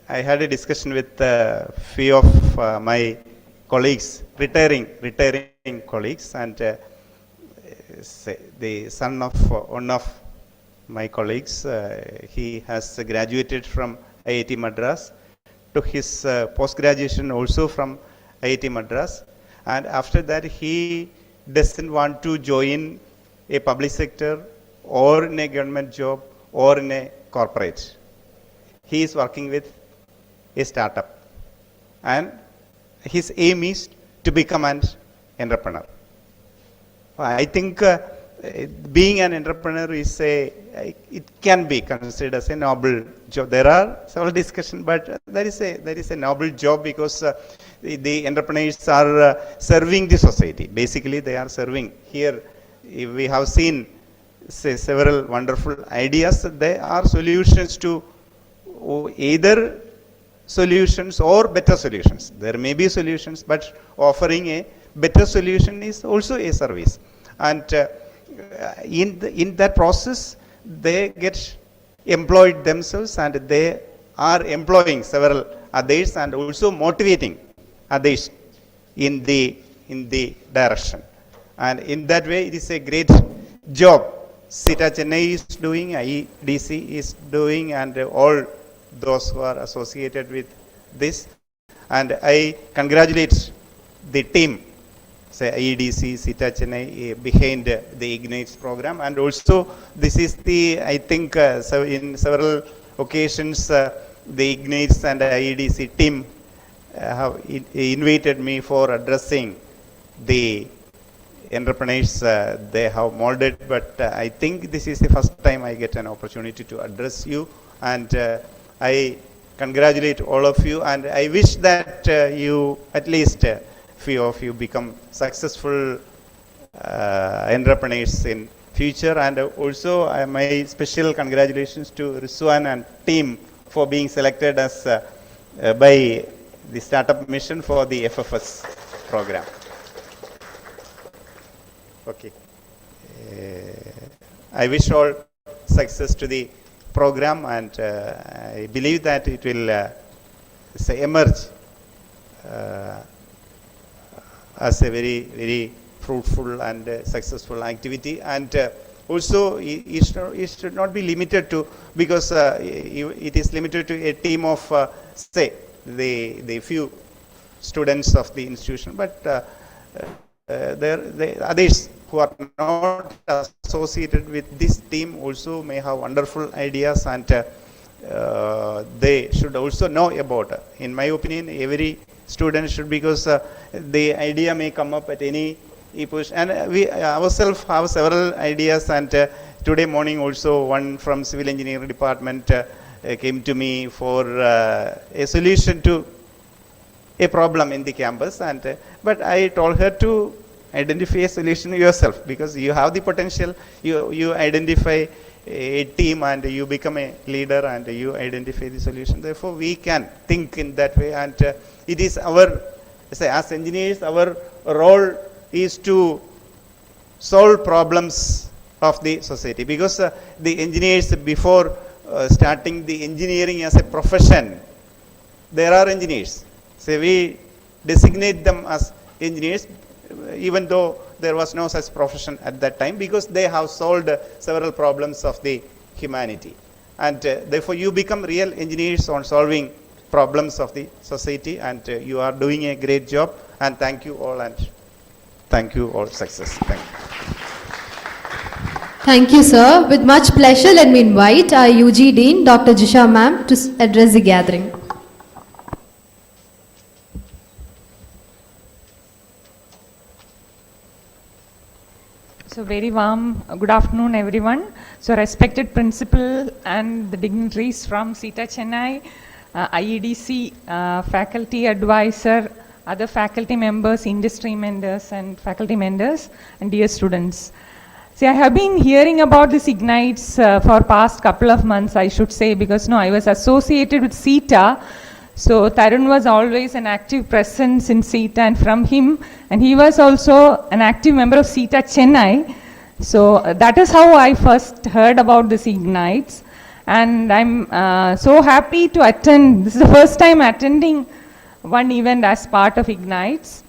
I had a discussion with a few of my colleagues, retiring colleagues, and the son of one of my colleagues, he has graduated from IIT Madras, took his post-graduation also from IIT Madras, and after that he doesn't want to join a public sector or in a government job or in a corporate. He is working with a startup, and his aim is to become an entrepreneur. I think being an entrepreneur is it can be considered as a noble job. There are several discussions, but there is a noble job because the entrepreneurs are serving the society. Basically, they are serving. Here, we have seen several wonderful ideas. They are solutions to either solutions or better solutions. There may be solutions, but offering a better solution is also a service. And in that process, they get employed themselves, and they are employing several others and also motivating others in the direction. And in that way, it is a great job CITA Chennai is doing, IEDC is doing, and all those who are associated with this. And I congratulate the team, say IEDC, CITA Chennai, behind the ignitES' program. And also, this is the, I think, so in several occasions, the ignitES' and IEDC team have invited me for addressing the entrepreneurs they have molded, but I think this is the first time I get an opportunity to address you, and I congratulate all of you, and I wish that you, at least few of you, become successful entrepreneurs in future. And also my special congratulations to Rizwan and team for being selected as by the Startup Mission for the FFS program. Okay. I wish all success to the program, and I believe that it will say emerge as a very, very fruitful and successful activity. And also it should not be limited to, because it is limited to a team of say the few students of the institution, but the others who are not associated with this team also may have wonderful ideas, and they should also know about it. In my opinion, every student should, because the idea may come up at any push, and we ourselves have several ideas. And today morning also, one from civil engineering department came to me for a solution to a problem in the campus, and but I told her to identify a solution yourself, because you have the potential. You identify a team and you become a leader and you identify the solution. Therefore, we can think in that way, and it is our, say, as engineers, our role is to solve problems of the society, because the engineers, before starting the engineering as a profession, there are engineers. So we designate them as engineers, even though there was no such profession at that time, because they have solved several problems of the humanity. And therefore you become real engineers on solving problems of the society, and you are doing a great job, and thank you all, and Thank you. All success. Thank you. Thank you, sir. With much pleasure, let me invite our UG Dean, Dr. Jisha ma'am, to address the gathering. So very warm good afternoon, everyone. So respected principal and the dignitaries from CETA Chennai, IEDC, faculty advisor, other faculty members, industry members and faculty members, and dear students. See, I have been hearing about this ignitES for past couple of months, I should say, because I was associated with CETA. So Tarun was always an active presence in CETA, and from him, and he was also an active member of CETA Chennai. So that is how I first heard about this ignitES. And I'm so happy to attend. This is the first time attending one event as part of ignitES.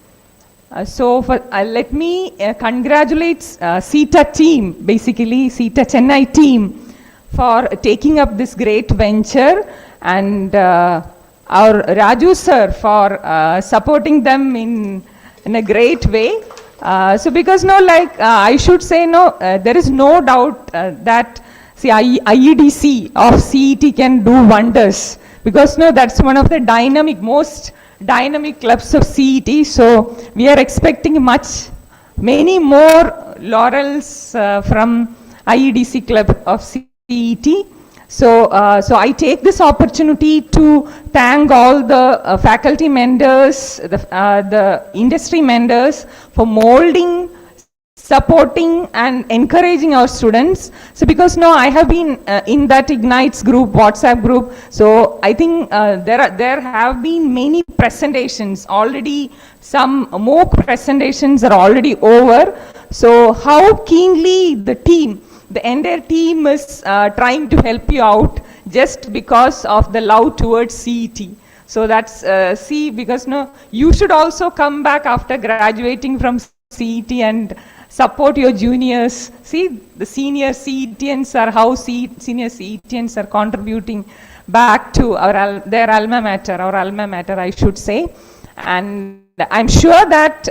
Let me congratulate CETA team, basically CETA Chennai team, for taking up this great venture, and our Raju sir for supporting them in a great way. Because I should say there is no doubt that IEDC of CET can do wonders, because that's one of the most dynamic clubs of CET. So we are expecting many more laurels from IEDC club of CET. So I take this opportunity to thank all the faculty members, the industry members for molding, supporting and encouraging our students. So because I have been in that ignitES group, WhatsApp group. So I think there have been many presentations already. Some more presentations are already over. So how keenly the entire team is trying to help you out just because of the love towards CET. So that's because you should also come back after graduating from CET and support your juniors. See, the senior CETians are how senior CETians are contributing back to their alma mater, I should say. And I'm sure that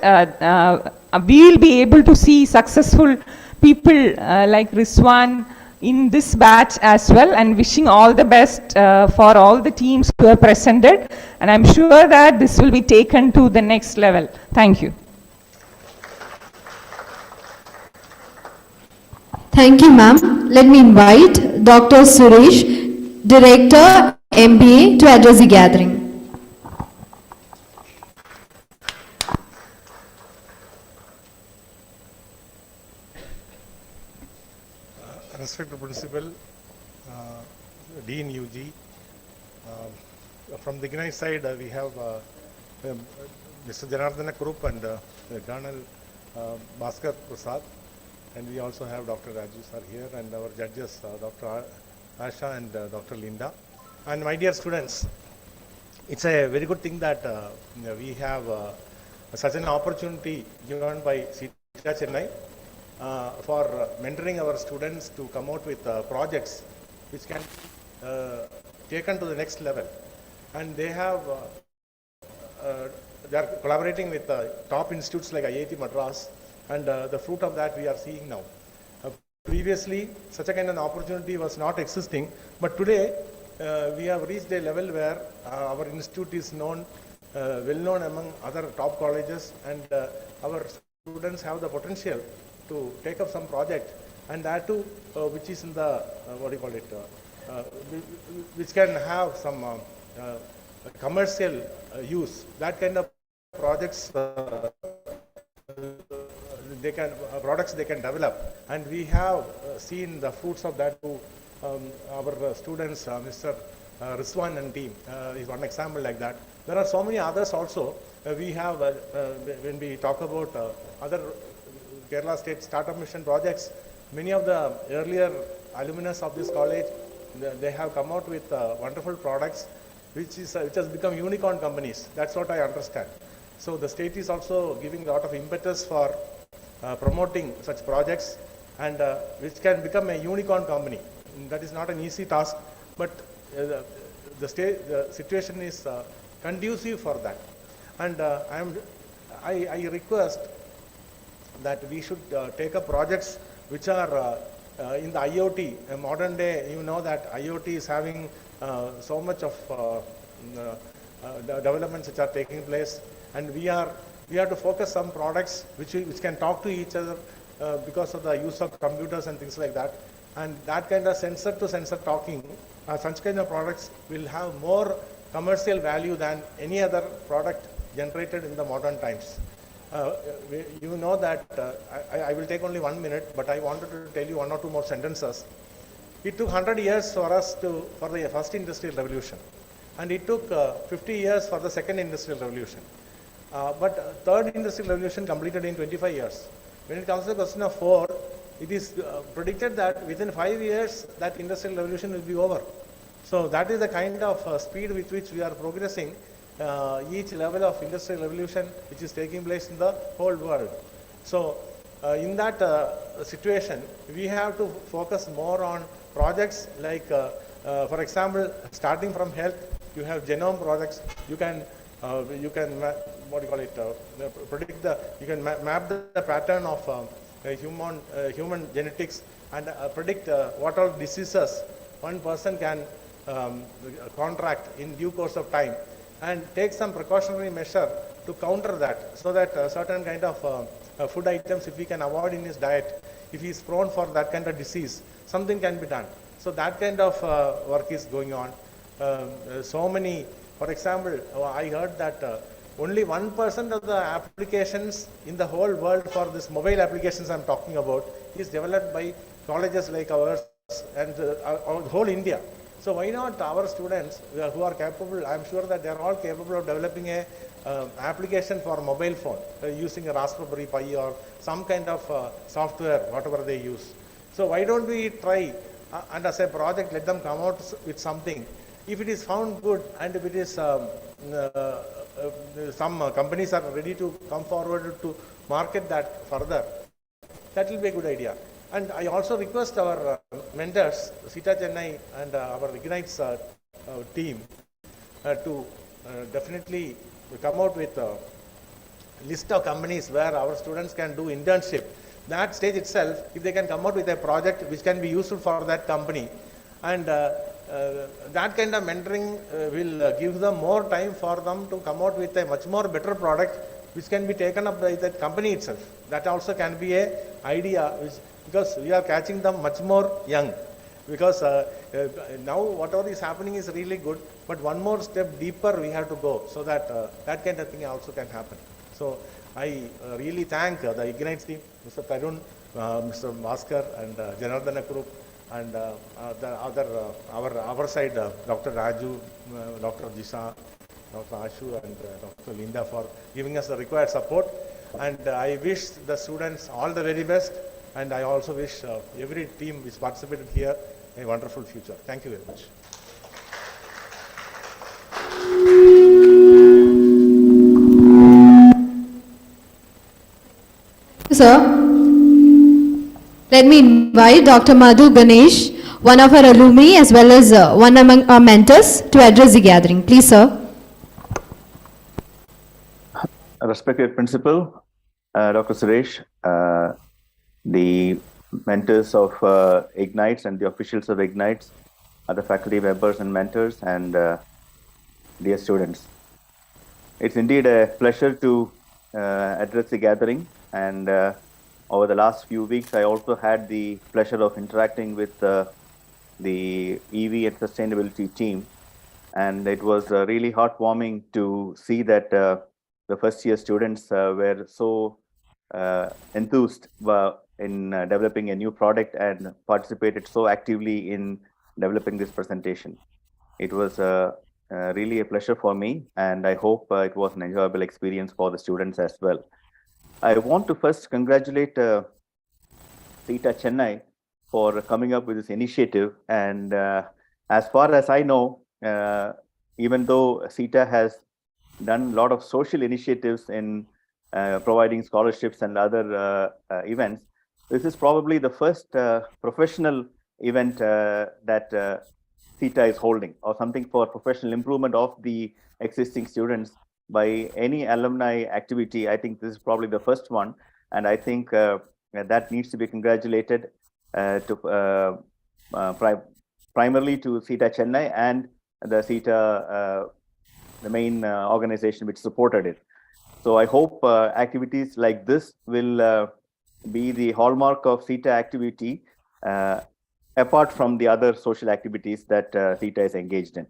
we'll be able to see successful people like Rizwan in this batch as well, and wishing all the best for all the teams who are presented. And I'm sure that this will be taken to the next level. Thank you. Thank you, ma'am. Let me invite Dr. Suresh, Director, MBA, to address the gathering. Respected Principal, Dean UG. From the ignitES side, we have Mr. Janardana Group and Colonel Bhaskar Prasad, and we also have Dr. Raju sir here, and our judges, Dr. Asha and Dr. Linda. And my dear students, it's a very good thing that we have such an opportunity given by CETA Chennai for mentoring our students to come out with projects which can be taken to the next level. And they have they are collaborating with top institutes like IIT Madras, and the fruit of that we are seeing now. Previously, such a kind of opportunity was not existing, but today we have reached a level where our institute is known, well known among other top colleges, and our students have the potential to take up some project, and that too, which is in the which can have some commercial use. That kind of projects products they can develop, and we have seen the fruits of that to our students. Mr. Rizwan and team is one example like that. There are so many others also. We have when we talk about other Kerala State Startup Mission projects, many of the earlier alumnus of this college, they have come out with wonderful products, which has become unicorn companies. That's what I understand. So the state is also giving a lot of impetus for promoting such projects, and which can become a unicorn company. That is not an easy task, but the situation is conducive for that. And I request that we should take up projects which are in the IoT. Modern day, you know that IoT is having so much of the developments which are taking place, and we have to focus some products which can talk to each other because of the use of computers and things like that. And that kind of sensor to sensor talking, such kind of products will have more commercial value than any other product generated in the modern times. You know that I will take only 1 minute, but I wanted to tell you one or two more sentences. It took 100 years for the first industrial revolution, and it took 50 years for the second industrial revolution. But third industrial revolution completed in 25 years. When it comes to the question of 4, it is predicted that within 5 years that industrial revolution will be over. So that is the kind of speed with which we are progressing each level of industrial revolution which is taking place in the whole world. So in that situation, we have to focus more on projects like, for example, starting from health, you have genome projects. You can what do you call it? Predict you can map the pattern of human genetics and predict what all diseases one person can contract in due course of time, and take some precautionary measure to counter that, so that certain kind of food items, if we can avoid in his diet, if he is prone for that kind of disease, something can be done. So that kind of work is going on. So many, for example, I heard that only 1% of the applications in the whole world for this mobile applications I'm talking about is developed by colleges like ours and whole India. So why not our students who are capable, I'm sure that they're all capable of developing a application for mobile phone using a Raspberry Pi or some kind of software, whatever they use. So why don't we try and as a project let them come out with something. If it is found good and if it is some companies are ready to come forward to market that further, that will be a good idea. And I also request our mentors, Sita Chennai and our ignitES team to definitely come out with a list of companies where our students can do internship. That stage itself, if they can come out with a project which can be useful for that company, and that kind of mentoring will give them more time for them to come out with a much more better product which can be taken up by that company itself. That also can be a idea, because we are catching them much more young. Because now whatever is happening is really good, but one more step deeper we have to go, so that that kind of thing also can happen. So I really thank the ignitES team, Mr. Tarun, Mr. Bhaskar and Janardana Group, and the other our side, Dr. Raju, Dr. Jisha, Dr. Ashu and Dr. Linda for giving us the required support. And I wish the students all the very best, and I also wish every team which participated here a wonderful future. Thank you very much. Sir, let me invite Dr. Madhu Ganesh, one of our alumni as well as one among our mentors, to address the gathering. Please, sir. Respected Principal, Dr. Suresh, the mentors of ignitES and the officials of ignitES, other faculty members and mentors, and dear students. It's indeed a pleasure to address the gathering, and over the last few weeks I also had the pleasure of interacting with the EV and sustainability team, and it was really heartwarming to see that the first year students were so enthused in developing a new product and participated so actively in developing this presentation. It was really a pleasure for me, and I hope it was an enjoyable experience for the students as well. I want to first congratulate Sita Chennai for coming up with this initiative, and as far as I know, even though Sita has done a lot of social initiatives in providing scholarships and other events, this is probably the first professional event that Sita is holding, or something for professional improvement of the existing students by any alumni activity. I think this is probably the first one. And I think that needs to be congratulated primarily to CETA Chennai and the CETA, the main organization which supported it. So I hope activities like this will be the hallmark of CETA activity, apart from the other social activities that CETA is engaged in.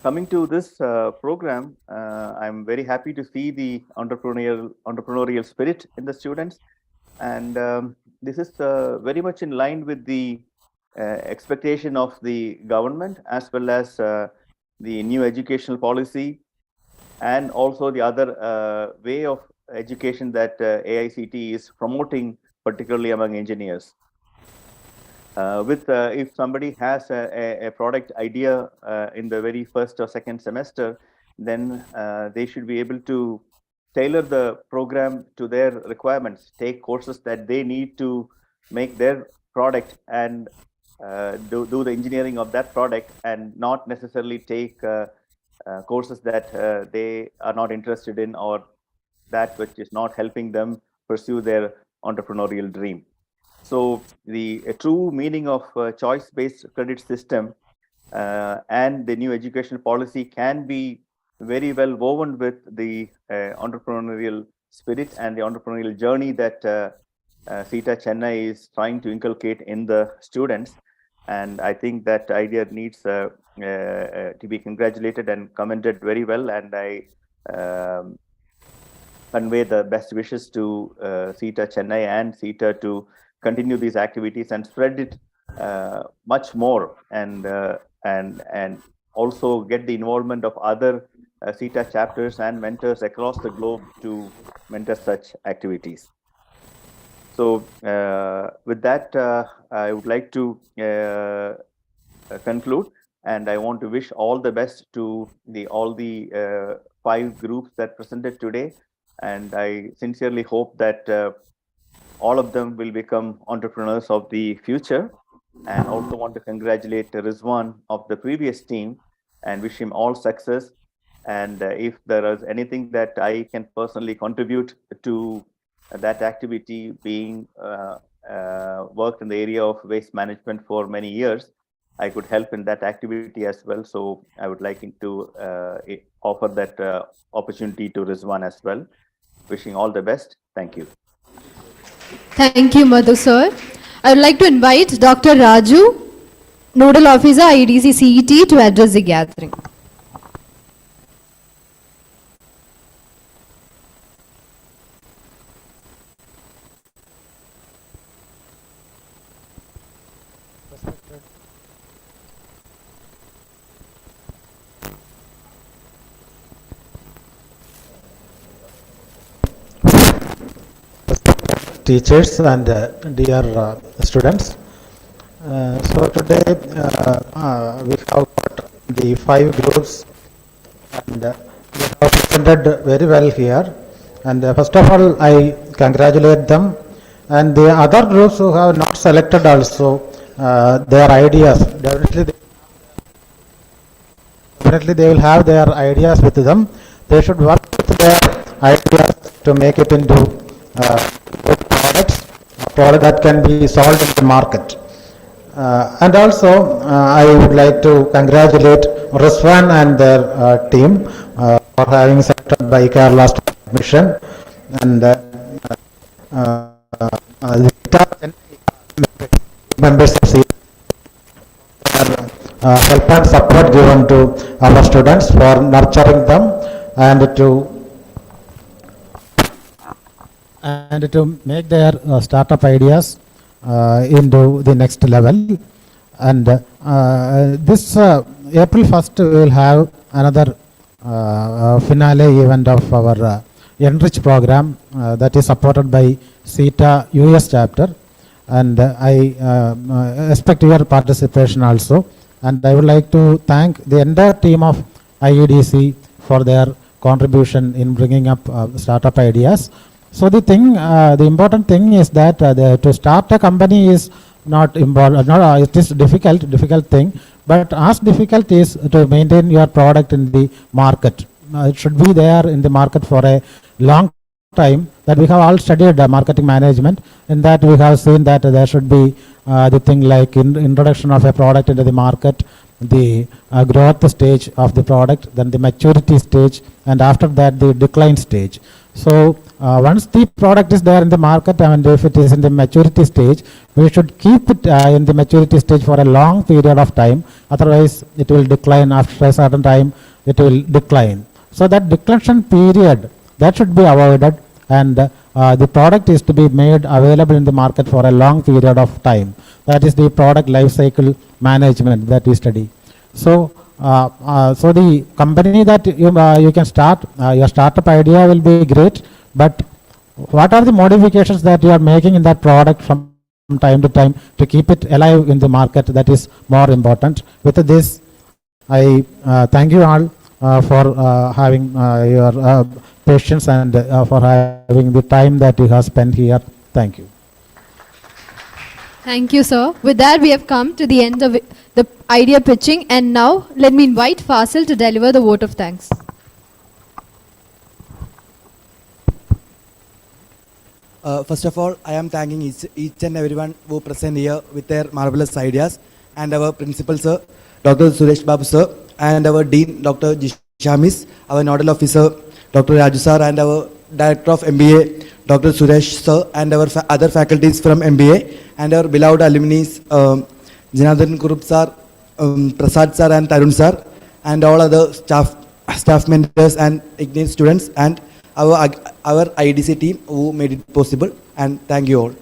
Coming to this program, I'm very happy to see the entrepreneurial spirit in the students. And this is very much in line with the expectation of the government, as well as the new educational policy, and also the other way of education that AICT is promoting, particularly among engineers. If somebody has a product idea in the very first or second semester, then they should be able to tailor the program to their requirements, take courses that they need to make their product, and do the engineering of that product, and not necessarily take courses that they are not interested in, or that which is not helping them pursue their entrepreneurial dream. So the true meaning of choice-based credit system and the new education policy can be very well woven with the entrepreneurial spirit and the entrepreneurial journey that CETA Chennai is trying to inculcate in the students. And I think that idea needs to be congratulated and commended very well. And I convey the best wishes to CETA Chennai and CETA to continue these activities and spread it much more, and also get the involvement of other CETA chapters and mentors across the globe to mentor such activities. So with that, I would like to conclude, and I want to wish all the best to all the 5 groups that presented today. And I sincerely hope that all of them will become entrepreneurs of the future. And also want to congratulate Rizwan of the previous team and wish him all success. And if there is anything that I can personally contribute to that activity, being worked in the area of waste management for many years, I could help in that activity as well. So I would like to offer that opportunity to Rizwan as well. Wishing all the best. Thank you. Thank you, Madhu sir. I would like to invite Dr. Raju, Nodal Officer, IEDC CET, to address the gathering. Teachers and dear students. So today we have got the 5 groups, and they have presented very well here. And first of all, I congratulate them. And the other groups who have not selected also, their ideas, definitely they will have their ideas with them. They should work with their ideas to make it into product that can be sold in the market. And also I would like to congratulate Rizwan and their team for having selected by Kerala State Mission, and the members of help and support given to our students for nurturing them and to make their startup ideas into the next level. And this April 1st we will have another finale event of our Enrich program that is supported by CETA US chapter, and I expect your participation also. And I would like to thank the entire team of IEDC for their contribution in bringing up startup ideas. So the important thing is that to start a company is not important. It is difficult thing, but as difficult is to maintain your product in the market. It should be there in the market for a long time that we have all studied marketing management. In that we have seen that there should be the thing like introduction of a product into the market, the growth stage of the product, then the maturity stage, and after that the decline stage. So once the product is there in the market and if it is in the maturity stage, we should keep it in the maturity stage for a long period of time. Otherwise, it will decline after a certain time. It will decline. So that declension period that should be avoided, and the product is to be made available in the market for a long period of time. That is the product life cycle management that we study. So, so the company that you can start, your startup idea will be great, but what are the modifications that you are making in that product from time to time to keep it alive in the market? That is more important. With this, I thank you all for having your patience and for having the time that you have spent here. Thank you. Thank you, sir. With that, we have come to the end of the idea pitching, and now let me invite Fasil to deliver the vote of thanks. First of all, I am thanking each and everyone who present here with their marvelous ideas, and our principal sir, Dr. Suresh Babu sir, and our dean, Dr. Jishamis, our nodal officer, Dr. Raju sir, and our director of MBA, Dr. Suresh sir, and our other faculties from MBA, and our beloved alumni, Janardhan Kurup sir, Prasad sir, and Tarun sir, and all other staff members and ignitES students, and our IDC team who made it possible. And thank you all.